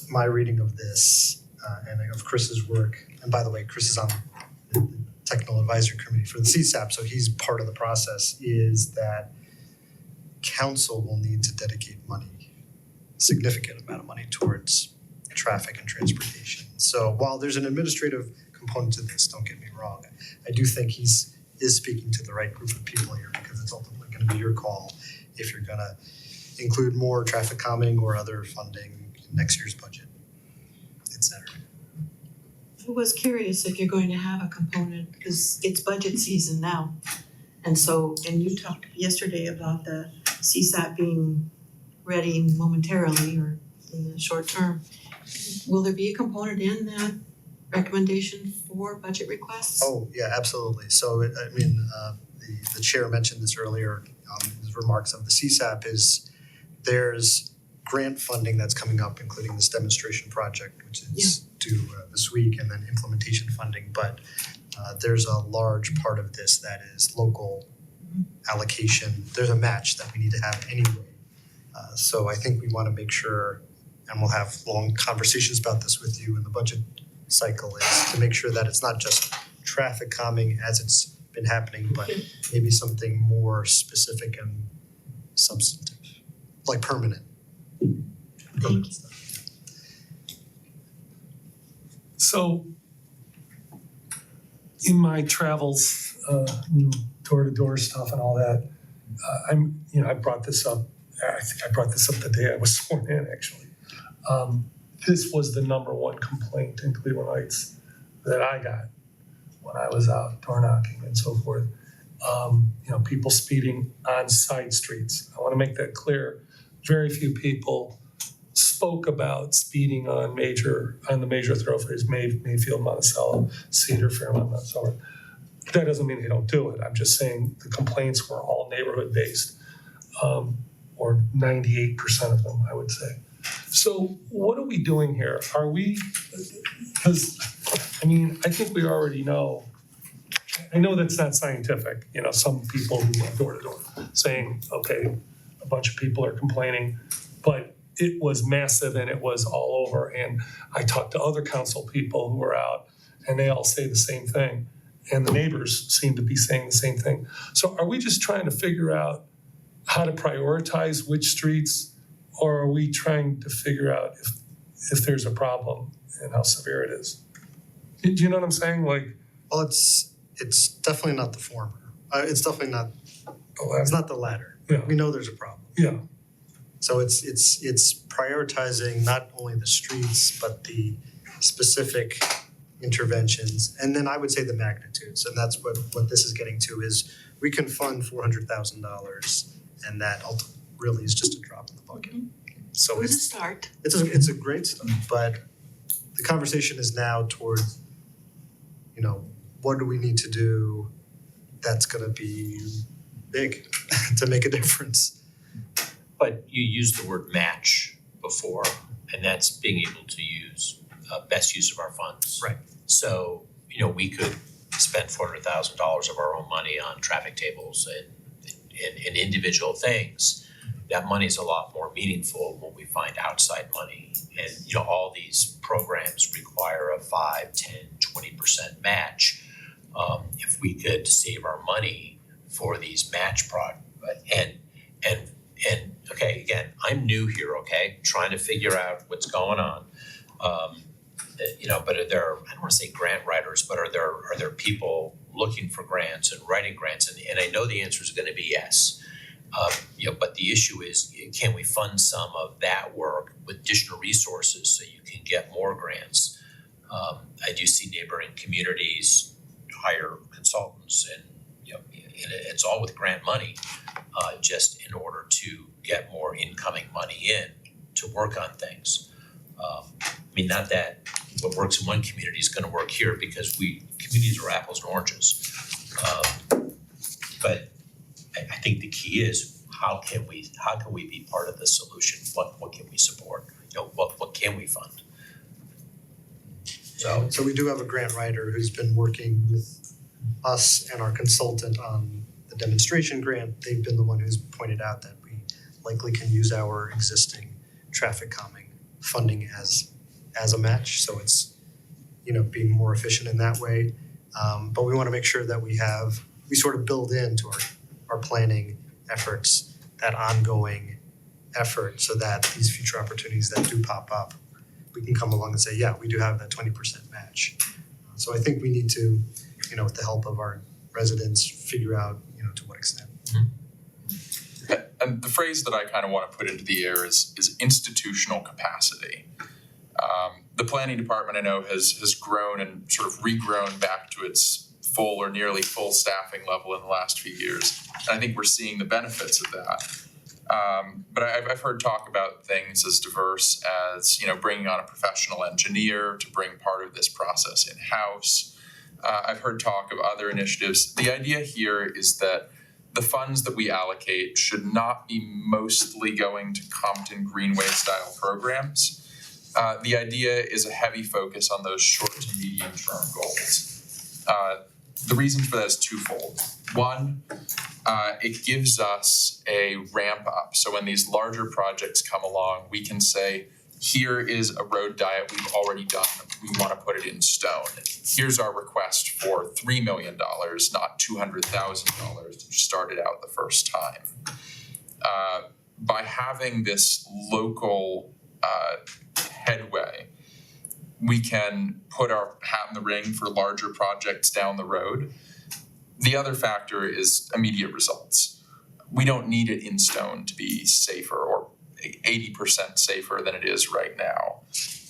my reading of this and of Chris's work, and by the way, Chris is on the technical advisory committee for the CSAP, so he's part of the process, is that council will need to dedicate money, significant amount of money towards traffic and transportation. So while there's an administrative component to this, don't get me wrong, I do think is speaking to the right group of people here, because it's ultimately going to be your call if you're going to include more traffic calming or other funding in next year's budget, et cetera. I was curious if you're going to have a component, because it's budget season now. And so, and you talked yesterday about the CSAT being ready momentarily or in the short term. Will there be a component in that recommendation for budget requests? Oh, yeah, absolutely. So, the chair mentioned this earlier, his remarks of the CSAP is there's grant funding that's coming up, including this demonstration project, which is due this week, and then implementation funding. But there's a large part of this that is local allocation. There's a match that we need to have anyway. So I think we want to make sure, and we'll have long conversations about this with you in the budget cycle, is to make sure that it's not just traffic calming as it's been happening, but maybe something more specific and substantive, like permanent. Thank you. So in my travels, door to door stuff and all that, I brought this up. I think I brought this up the day I was sworn in, actually. This was the number one complaint in Cleveland Heights that I got when I was out door knocking and so forth. People speeding on side streets. I want to make that clear. Very few people spoke about speeding on the major thoroughfares, Mayfield, Monticello, Cedar, Fairmont, and so on. That doesn't mean they don't do it. I'm just saying the complaints were all neighborhood based, or 98% of them, I would say. So what are we doing here? Are we, because, I think we already know. I know that's not scientific, some people who went door to door saying, okay, a bunch of people are complaining, but it was massive and it was all over. And I talked to other council people who were out and they all say the same thing. And the neighbors seem to be saying the same thing. So are we just trying to figure out how to prioritize which streets, or are we trying to figure out if there's a problem and how severe it is? Do you know what I'm saying? Well, it's definitely not the former. It's definitely not. It's not the latter. Yeah. We know there's a problem. Yeah. So it's prioritizing not only the streets but the specific interventions, and then I would say the magnitudes, and that's what this is getting to is we can fund $400,000, and that really is just a drop in the bucket. So It was a start. it's a great start, but the conversation is now towards, what do we need to do that's going to be big to make a difference. But you used the word match before, and that's being able to use best use of our funds. Right. So, we could spend $400,000 of our own money on traffic tables and individual things. That money is a lot more meaningful when we find outside money. And, all these programs require a 5, 10, 20% match. If we could save our money for these match and okay, again, I'm new here, okay, trying to figure out what's going on. But are there, I don't want to say grant writers, but are there people looking for grants and writing grants? And I know the answer is going to be yes. But the issue is, can we fund some of that work with additional resources so you can get more grants? I do see neighboring communities hire consultants, and it's all with grant money, just in order to get more incoming money in to work on things. Not that what works in one community is going to work here, because communities are apples and oranges. But I think the key is how can we be part of the solution? What can we support? What can we fund? So we do have a grant writer who's been working with us and our consultant on the demonstration grant. They've been the one who's pointed out that we likely can use our existing traffic calming funding as a match. So it's, being more efficient in that way. But we want to make sure that we sort of build into our planning efforts that ongoing effort, so that these future opportunities that do pop up, we can come along and say, yeah, we do have that 20% match. So I think we need to, with the help of our residents, figure out, to what extent. and the phrase that I kind of want to put into the air is institutional capacity. The planning department, I know, has grown and sort of regrown back to its full or nearly full staffing level in the last few years. And I think we're seeing the benefits of that. But I've heard talk about things as diverse as, you know, bringing on a professional engineer to bring part of this process in-house. I've heard talk of other initiatives. The idea here is that the funds that we allocate should not be mostly going to Compton Greenway style programs. The idea is a heavy focus on those short to medium term goals. The reason for that is twofold. One, it gives us a ramp up. So when these larger projects come along, we can say, here is a road diet we've already done. We want to put it in stone. Here's our request for $3 million, not $200,000, which started out the first time. By having this local headway, we can put our hat in the ring for larger projects down the road. The other factor is immediate results. We don't need it in stone to be safer or 80% safer than it is right now.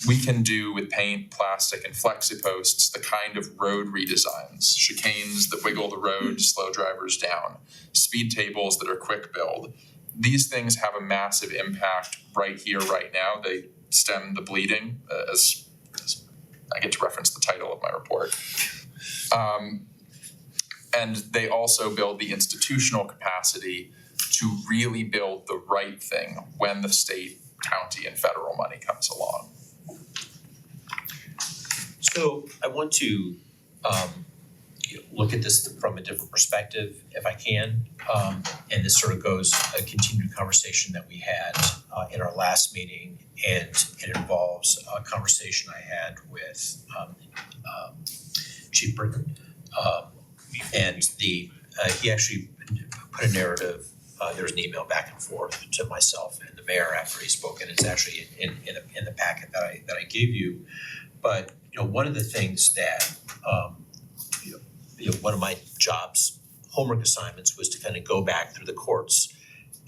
We can do with paint, plastic, and flexi-posts the kind of road redesigns, chicanes that wiggle the road to slow drivers down, speed tables that are quick build. These things have a massive impact right here, right now. They stem the bleeding, as I get to reference the title of my report. And they also build the institutional capacity to really build the right thing when the state, county, and federal money comes along. So I want to look at this from a different perspective, if I can. And this sort of goes a continued conversation that we had in our last meeting, and it involves a conversation I had with Chief Britton. And he actually put a narrative. There was an email back and forth to myself and the mayor after he spoke, and it's actually in the packet that I gave you. But one of the things that one of my jobs, homework assignments, was to kind of go back through the courts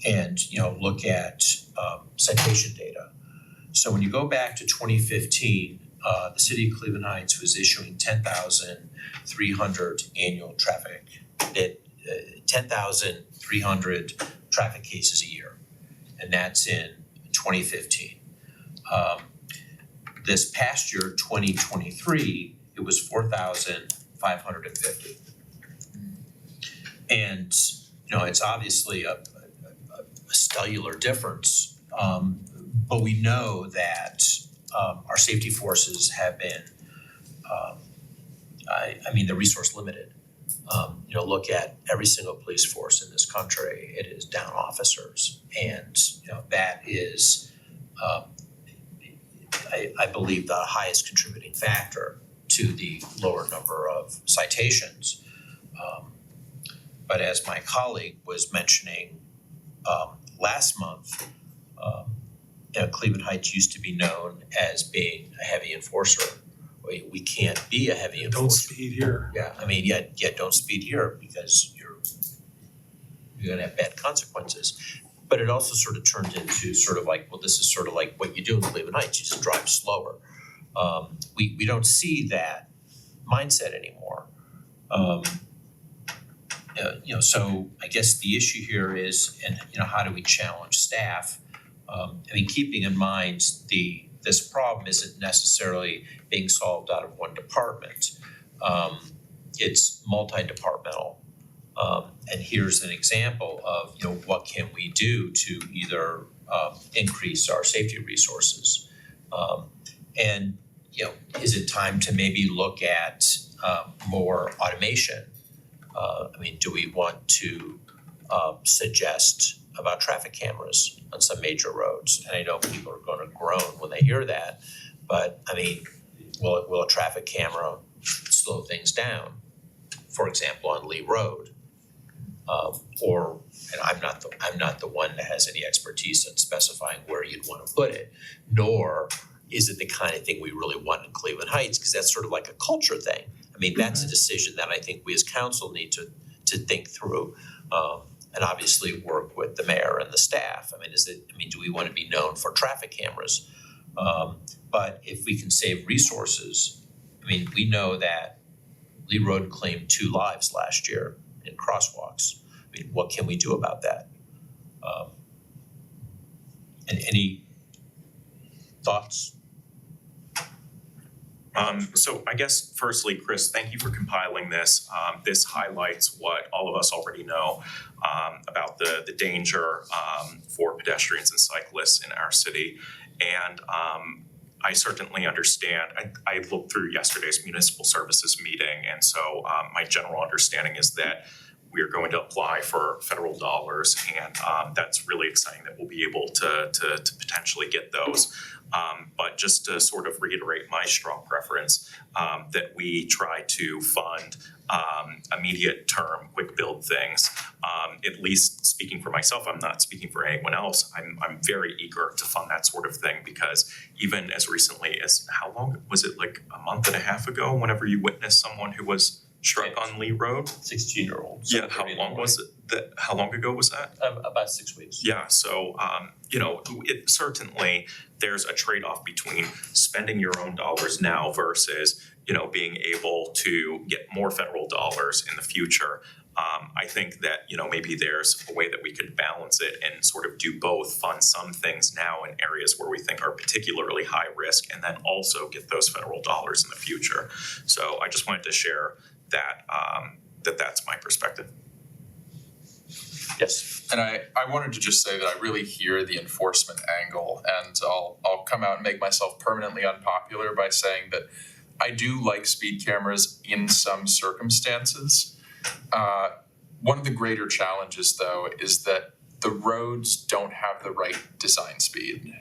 and look at citation data. So when you go back to 2015, the city of Cleveland Heights was issuing 10,300 annual traffic, 10,300 traffic cases a year, and that's in 2015. This past year, 2023, it was 4,550. And it's obviously a stellar difference, but we know that our safety forces have been, they're resource limited. Look at every single police force in this country, it is down officers. And, that is, I believe, the highest contributing factor to the lower number of citations. But as my colleague was mentioning last month, Cleveland Heights used to be known as being a heavy enforcer. We can't be a heavy enforcer. Don't speed here. Yeah, don't speed here because you're gonna have bad consequences. But it also sort of turned into sort of like, well, this is sort of like what you do in Cleveland Heights, you just drive slower. We don't see that mindset anymore. So I guess the issue here is, and how do we challenge staff? Keeping in mind this problem isn't necessarily being solved out of one department. It's multi-departmental. And here's an example of, what can we do to either increase our safety resources? And is it time to maybe look at more automation? Do we want to suggest about traffic cameras on some major roads? And I know people are going to groan when they hear that, but will a traffic camera slow things down? For example, on Lee Road, and I'm not the one that has any expertise in specifying where you'd want to put it, nor is it the kind of thing we really want in Cleveland Heights, because that's sort of like a culture thing. That's a decision that I think we as council need to think through. and obviously work with the mayor and the staff. Do we wanna be known for traffic cameras? But if we can save resources, we know that Lee Road claimed 2 lives last year in crosswalks. What can we do about that? And any thoughts? So I guess firstly, Chris, thank you for compiling this. This highlights what all of us already know about the danger for pedestrians and cyclists in our city. And I certainly understand. I looked through yesterday's municipal services meeting, and so my general understanding is that we are going to apply for federal dollars, and that's really exciting that we'll be able to potentially get those. But just to sort of reiterate my strong preference, that we try to fund immediate term, quick build things. At least speaking for myself, I'm not speaking for anyone else. I'm very eager to fund that sort of thing, because even as recently as, how long was it, like a month and a half ago, whenever you witnessed someone who was struck on Lee Road? 16-year-old. Yeah, how long was it? How long ago was that? About 6 weeks. Yeah, so it certainly, there's a trade-off between spending your own dollars now versus being able to get more federal dollars in the future. I think that maybe there's a way that we could balance it and sort of do both, fund some things now in areas where we think are particularly high risk, and then also get those federal dollars in the future. So I just wanted to share that that's my perspective. Yes. And I wanted to just say that I really hear the enforcement angle, and I'll come out and make myself permanently unpopular by saying that I do like speed cameras in some circumstances. One of the greater challenges, though, is that the roads don't have the right design speed.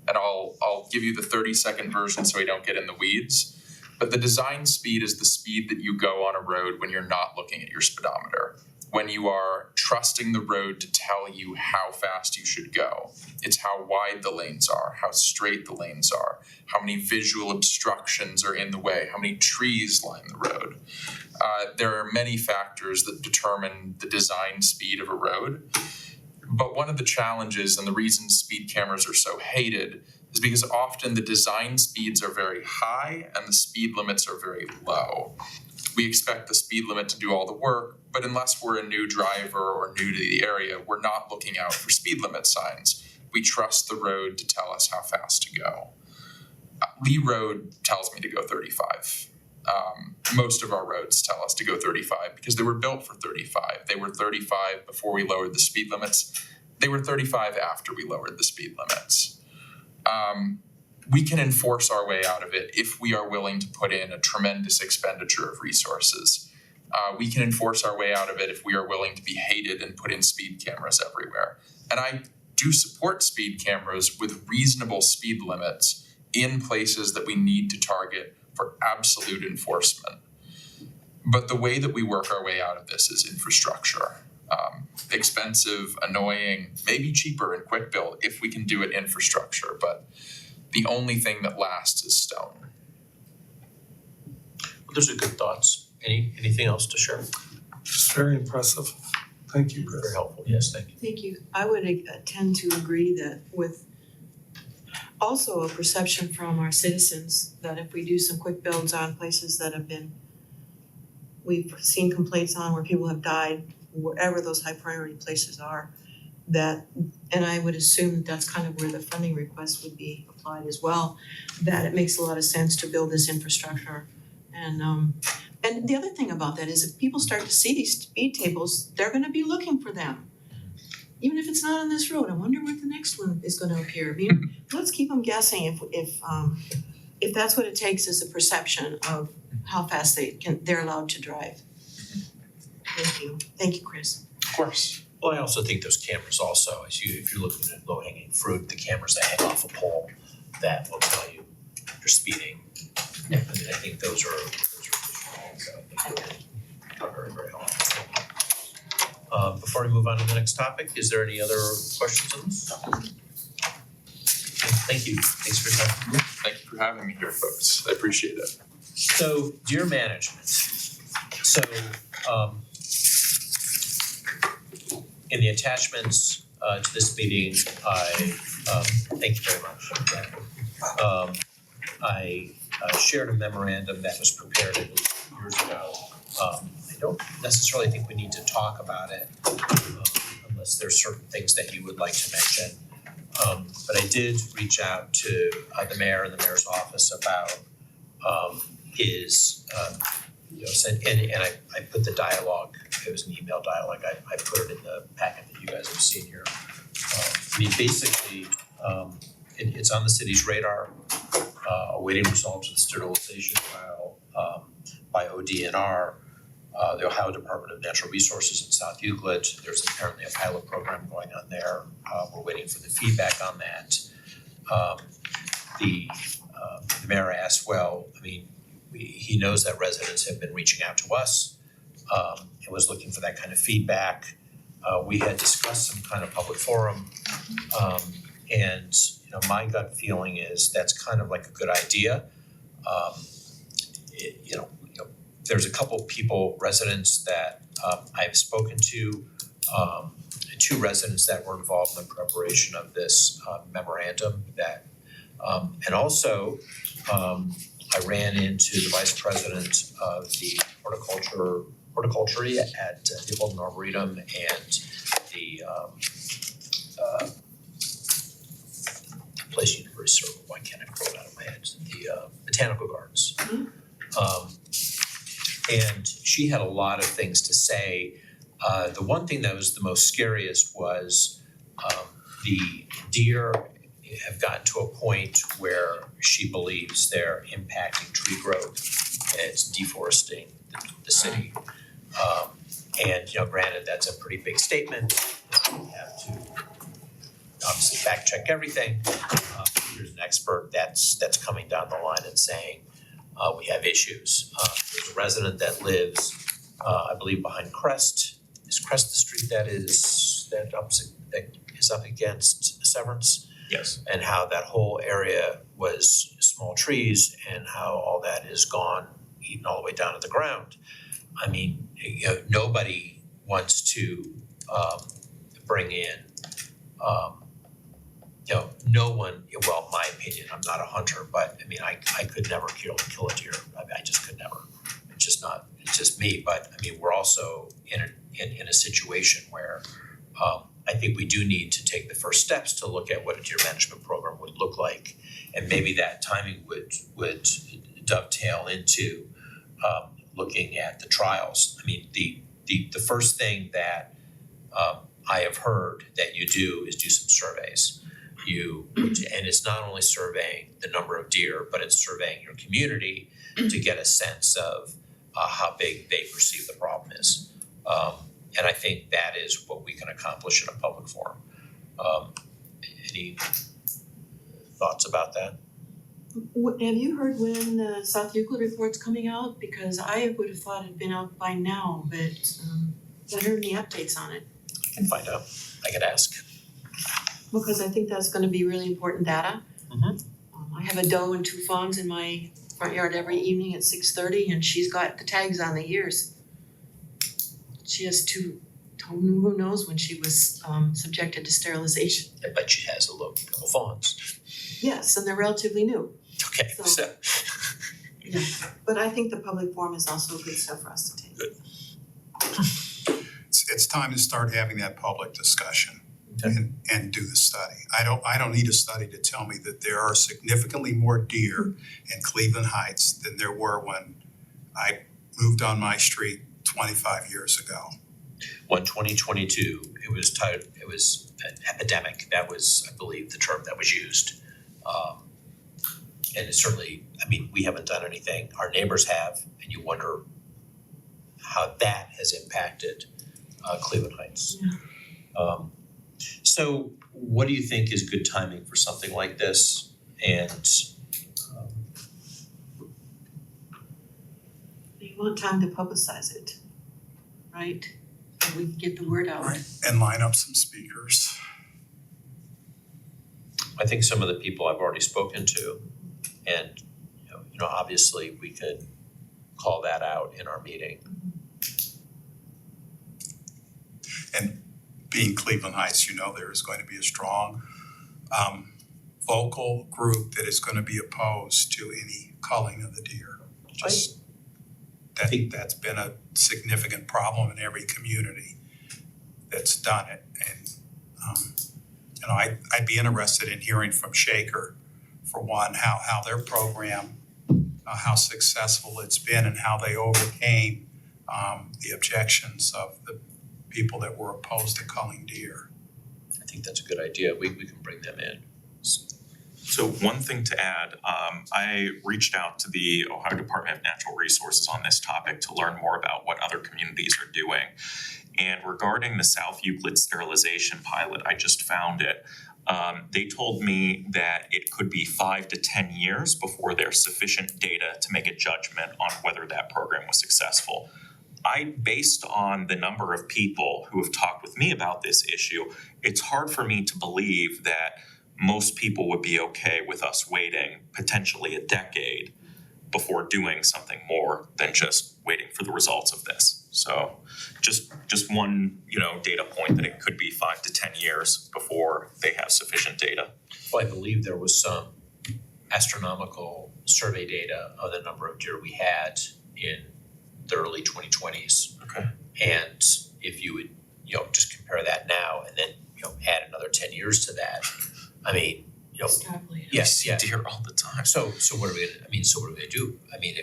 And I'll give you the 30-second version so we don't get in the weeds. But the design speed is the speed that you go on a road when you're not looking at your speedometer, when you are trusting the road to tell you how fast you should go. It's how wide the lanes are, how straight the lanes are, how many visual obstructions are in the way, how many trees line the road. There are many factors that determine the design speed of a road. But one of the challenges and the reason speed cameras are so hated is because often the design speeds are very high and the speed limits are very low. We expect the speed limit to do all the work, but unless we're a new driver or new to the area, we're not looking out for speed limit signs. We trust the road to tell us how fast to go. Lee Road tells me to go 35. Most of our roads tell us to go 35 because they were built for 35. They were 35 before we lowered the speed limits. They were 35 after we lowered the speed limits. We can enforce our way out of it if we are willing to put in a tremendous expenditure of resources. We can enforce our way out of it if we are willing to be hated and put in speed cameras everywhere. And I do support speed cameras with reasonable speed limits in places that we need to target for absolute enforcement. But the way that we work our way out of this is infrastructure. Expensive, annoying, maybe cheaper and quick build if we can do it infrastructure, but the only thing that lasts is stone. Well, those are good thoughts. Anything else to share? Just very impressive. Thank you, Very Chris. helpful, yes, thank you. Thank you. I would tend to agree that with also a perception from our citizens that if we do some quick builds on places that have been, we've seen complaints on where people have died, wherever those high priority places are, that, and I would assume that that's kind of where the funding request would be applied as well, that it makes a lot of sense to build this infrastructure. And the other thing about that is if people start to see these speed tables, they're gonna be looking for them. Even if it's not on this road, I wonder where the next one is gonna appear. I mean, let's keep them guessing if that's what it takes is a perception of how fast they're allowed to drive. Thank you, Chris. Of course. Well, I also think those cameras also, if you're looking at low hanging fruit, the cameras that hang off a pole, that will tell you you're speeding. Yeah. I think those are strong, so I think they're very, very helpful. Before we move on to the next topic, is there any other questions on this? Thank you, thanks for your time. Thank you for having me here, folks. I appreciate it. So, dear management, in the attachments to this meeting, thank you very much. I shared a memorandum that was prepared at least years ago. I don't necessarily think we need to talk about it unless there's certain things that you would like to mention. But I did reach out to the mayor and the mayor's office about his and I put the dialogue, it was an email dialogue, I put it in the packet that you guys have seen here. I mean, basically, it's on the city's radar, awaiting results of the sterilization trial by ODNR, the Ohio Department of Natural Resources in South Euclid. There's apparently a pilot program going on there. We're waiting for the feedback on that. The mayor asked, well, I mean, he knows that residents have been reaching out to us and was looking for that kind of feedback. We had discussed some kind of public forum, and my gut feeling is that's kind of like a good idea. There's a couple people, residents that I've spoken to, 2 residents that were involved in the preparation of this memorandum that, and also I ran into the vice president of the horticulture at the Golden Arboretum and the place University Circle, why can't I pull it out of my head? The botanical gardens. And she had a lot of things to say. The one thing that was the most scariest was the deer have gotten to a point where she believes they're impacting tree growth and it's deforesting the city. And granted, that's a pretty big statement. You have to obviously fact check everything. There's an expert that's coming down the line and saying we have issues. There's a resident that lives, I believe, behind Crest. Is Crest the street that is up against Severance? Yes. And how that whole area was small trees and how all that is gone, eaten all the way down to the ground. I mean, nobody wants to bring in, no one, well, in my opinion, I'm not a hunter, but I mean, I could never kill a deer. I just could never. It's just me, but I mean, we're also in a situation where I think we do need to take the first steps to look at what a deer management program would look like. And maybe that timing would dovetail into looking at the trials. I mean, the first thing that I have heard that you do is do some surveys. And it's not only surveying the number of deer, but it's surveying your community to get a sense of how big they perceive the problem is. And I think that is what we can accomplish in a public forum. Any thoughts about that? Have you heard when the South Euclid report's coming out? Because I would have thought it'd been out by now, but I heard any updates on it. I can find out. I could ask. Because I think that's gonna be really important data. Mhm. I have a doe and 2 fawns in my front yard every evening at 6:30, and she's got the tags on the ears. She has 2, who knows when she was subjected to sterilization. I bet she has a couple fawns. Yes, and they're relatively new. Okay, so Yeah, but I think the public forum is also a good step for us to take. Good. It's time to start having that public discussion Okay. and do the study. I don't need a study to tell me that there are significantly more deer in Cleveland Heights than there were when I moved on my street 25 years ago. when 2022, it was an epidemic. That was, I believe, the term that was used. And it certainly, I mean, we haven't done anything. Our neighbors have, and you wonder how that has impacted Cleveland Heights. Yeah. So what do you think is good timing for something like this? And You want time to publicize it, right? So we can get the word out. And line up some speakers. I think some of the people I've already spoken to, and obviously we could call that out in our meeting. And being Cleveland Heights, you know there is going to be a strong vocal group that is gonna be opposed to any culling of the deer. Just that's been a significant problem in every community that's done it. And you know, I'd be interested in hearing from Shaker, for one, how their program, how successful it's been and how they overcame the objections of the people that were opposed to culling deer. I think that's a good idea. We can bring them in. So one thing to add, I reached out to the Ohio Department of Natural Resources on this topic to learn more about what other communities are doing. And regarding the South Euclid sterilization pilot, I just found it. They told me that it could be 5 to 10 years before there's sufficient data to make a judgment on whether that program was successful. Based on the number of people who have talked with me about this issue, it's hard for me to believe that most people would be okay with us waiting potentially a decade before doing something more than just waiting for the results of this. So just one, data point that it could be 5 to 10 years before they have sufficient data. Well, I believe there was some astronomical survey data of the number of deer we had in the early 2020s. Okay. And if you would, just compare that now and then, add another 10 years to that, I mean, Extrapolate. yes, yeah. Deer all the time. So what are we gonna do? I mean,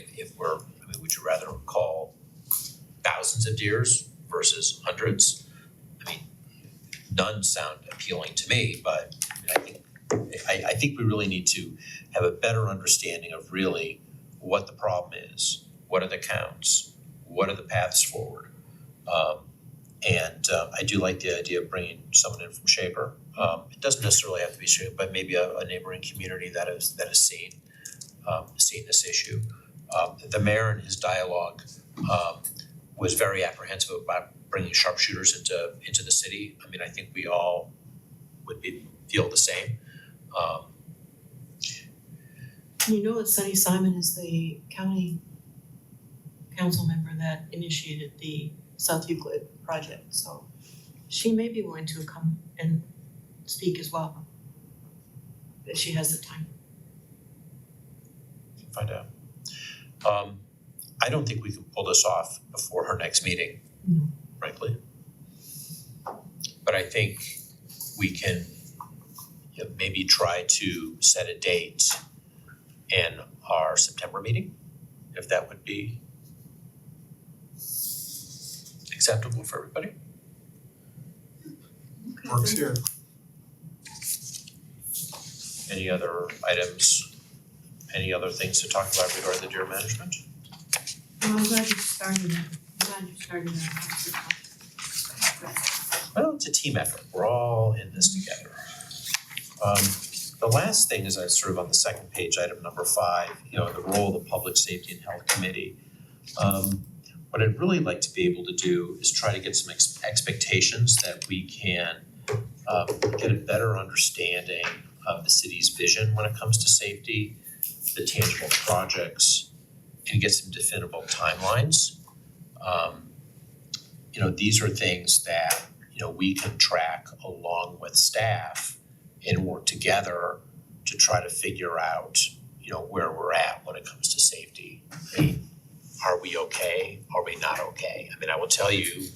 would you rather call thousands of deers versus hundreds? I mean, none sound appealing to me, but I think we really need to have a better understanding of really what the problem is, what are the counts, what are the paths forward. I do like the idea of bringing someone in from Shaper. It doesn't necessarily have to be Shaper, but maybe a neighboring community that has seen this issue. The mayor in his dialogue was very apprehensive about bringing sharpshooters into the city. I mean, I think we all would feel the same. You know that Sunny Simon is the county council member that initiated the South Euclid project, so she may be willing to come and speak as well, if she has the time. Find out. I don't think we can pull this off before her next meeting, No. frankly. But I think we can maybe try to set a date in our September meeting, if that would be acceptable for everybody. Works here. Any other items, any other things to talk about regarding the deer management? Well, I'm glad you started that. Well, it's a team effort. We're all in this together. The last thing is sort of on the second page, item number 5, the role of the Public Safety and Health Committee. What I'd really like to be able to do is try to get some expectations that we can get a better understanding of the city's vision when it comes to safety, the tangible projects, and get some definitive timelines. These are things that, we can track along with staff and work together to try to figure out, where we're at when it comes to safety. I mean, are we okay? Are we not okay? I mean, I will tell you,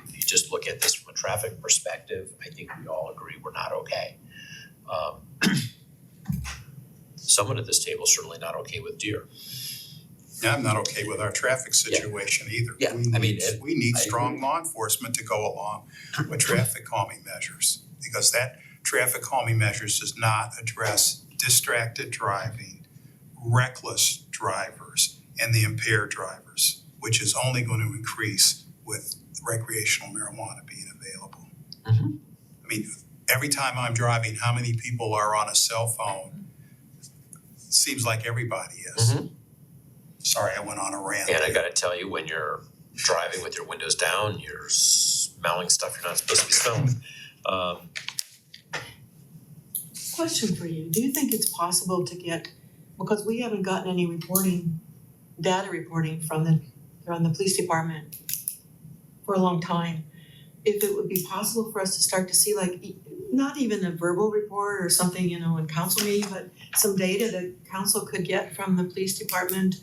if you just look at this from a traffic perspective, I think we all agree we're not okay. Someone at this table is certainly not okay with deer. Yeah, I'm not okay with our traffic situation either. Yeah, We need I strong agree. law enforcement to go along with traffic calming measures, because that traffic calming measures does not address distracted driving, reckless drivers, and the impaired drivers, which is only going to increase with recreational marijuana being available. Mhm. I mean, every time I'm driving, how many people are on a cell phone? Seems like everybody is. Mhm. Sorry, I went on a rant. And I gotta tell you, when you're driving with your windows down, you're smelling stuff you're not supposed to be smelling. Question for you, do you think it's possible to get, because we haven't gotten any data reporting from the police department for a long time, if it would be possible for us to start to see like, not even a verbal report or something, you know, in council meeting, but some data that council could get from the police department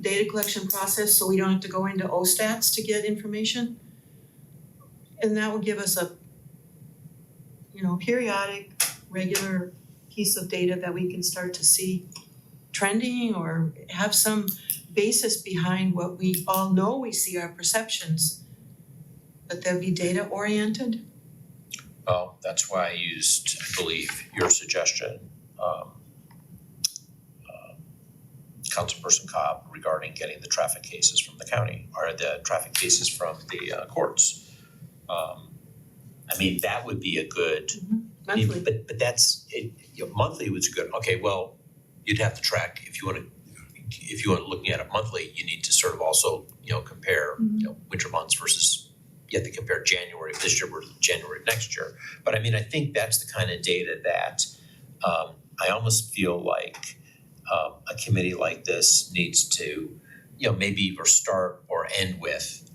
data collection process, so we don't have to go into OSTATs to get information. And that will give us a, you know, periodic, regular piece of data that we can start to see trending or have some basis behind what we all know we see, our perceptions. But they'll be data oriented. Well, that's why I used, I believe, your suggestion, Councilperson Cobb, regarding getting the traffic cases from the county, or the traffic cases from the courts. I mean, that would be a good, Monthly. but that's, you know, monthly was good, okay, well, you'd have to track, if you wanna looking at it monthly, you need to sort of also, you know, compare, you know, winter months versus, you have to compare January of this year versus January of next year. But I mean, I think that's the kind of data that I almost feel like a committee like this needs to, you know, maybe either start or end with,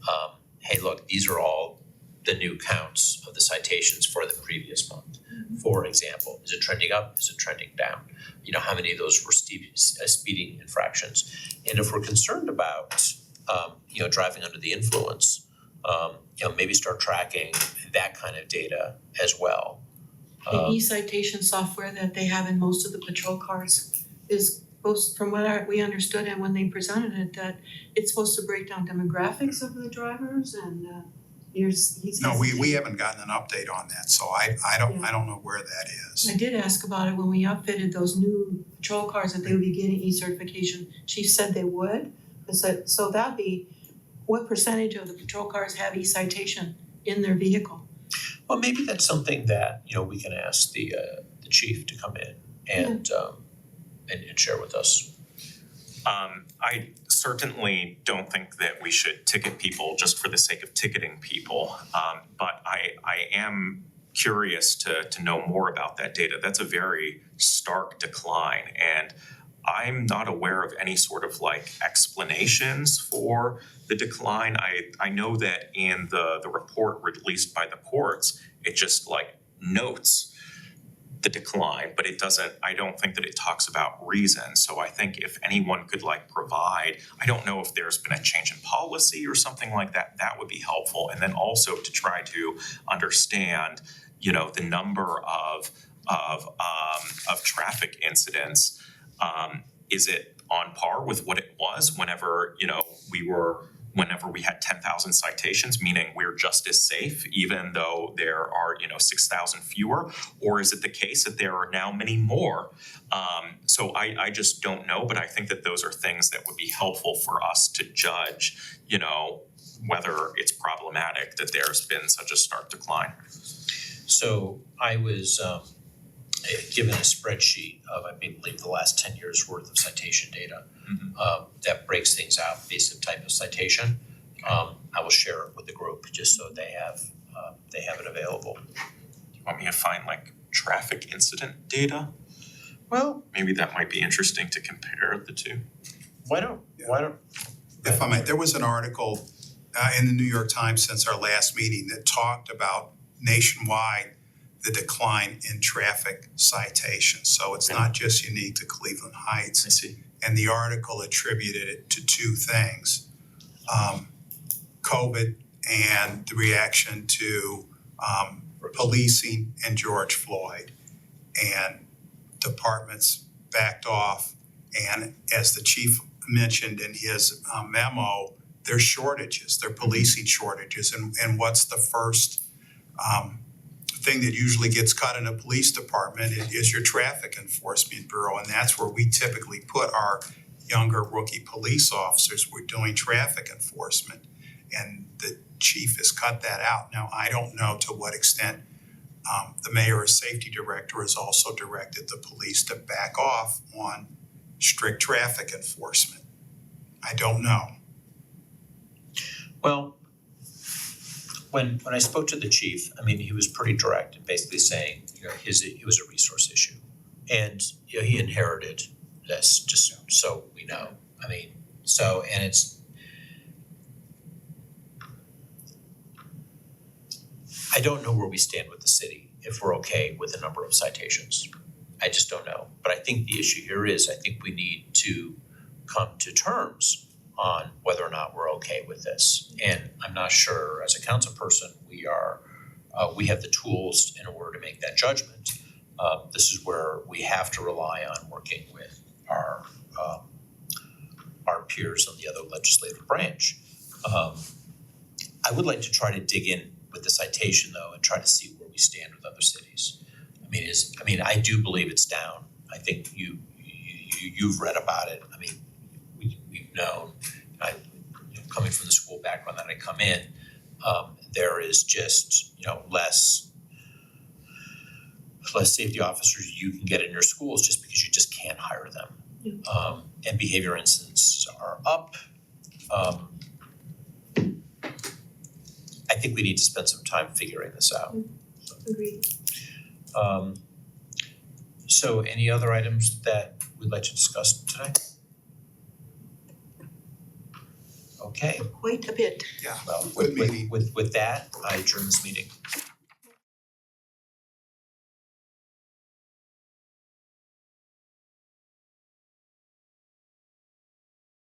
hey, look, these are all the new counts of the citations for the previous month. For example, is it trending up? Is it trending down? You know, how many of those were speeding infractions? And if we're concerned about, you know, driving under the influence, you know, maybe start tracking that kind of data as well. The e-citation software that they have in most of the patrol cars is supposed, from what we understood and when they presented it, that it's supposed to break down demographics of the drivers and No, we haven't gotten an update on that, so I don't know where that is. I did ask about it when we outfitted those new patrol cars, that they would be getting e-certification. Chief said they would. I said, so that'd be, what percentage of the patrol cars have e-citation in their vehicle? Well, maybe that's something that, you know, we can ask the chief to come in and share with us. I certainly don't think that we should ticket people just for the sake of ticketing people. But I am curious to know more about that data. That's a very stark decline, and I'm not aware of any sort of like explanations for the decline. I know that in the report released by the courts, it just like notes the decline, but it doesn't, I don't think that it talks about reason. So I think if anyone could like provide, I don't know if there's been a change in policy or something like that, that would be helpful. And then also to try to understand, you know, the number of traffic incidents. Is it on par with what it was whenever, you know, whenever we had 10,000 citations, meaning we're just as safe, even though there are, you know, 6,000 fewer? Or is it the case that there are now many more? So I just don't know, but I think that those are things that would be helpful for us to judge, you know, whether it's problematic that there's been such a stark decline. So I was given a spreadsheet of, I believe, the last 10 years worth of citation data that breaks things out based on type of citation. I will share it with the group just so they have it available. You want me to find like traffic incident data? Well, Maybe that might be interesting to compare the two. why don't If I might, there was an article in the New York Times since our last meeting that talked about nationwide the decline in traffic citations. So it's not just unique to Cleveland Heights. I see. And the article attributed it to two things. COVID and the reaction to policing and George Floyd. And departments backed off. And as the chief mentioned in his memo, there's shortages, there are policing shortages. And what's the first thing that usually gets cut in a police department is your traffic enforcement bureau, and that's where we typically put our younger rookie police officers. We're doing traffic enforcement, and the chief has cut that out. Now, I don't know to what extent the mayor or safety director has also directed the police to back off on strict traffic enforcement. I don't know. Well, when I spoke to the chief, I mean, he was pretty direct in basically saying, you know, it was a resource issue. And, you know, he inherited this, just so we know. I mean, so, and I don't know where we stand with the city, if we're okay with the number of citations. I just don't know. But I think the issue here is, I think we need to come to terms on whether or not we're okay with this. And I'm not sure, as a council person, we have the tools in order to make that judgment. This is where we have to rely on working with our peers on the other legislative branch. I would like to try to dig in with the citation though and try to see where we stand with other cities. I do believe it's down. I think you've read about it. I mean, we've known, coming from the school background that I come in, there is just, less safety officers you can get in your schools just because you just can't hire them. And behavior incidents are up. I think we need to spend some time figuring this out. Agreed. So any other items that we'd like to discuss today? Okay, Quite a bit. Yeah, well, good meeting. with that, I adjourn this meeting.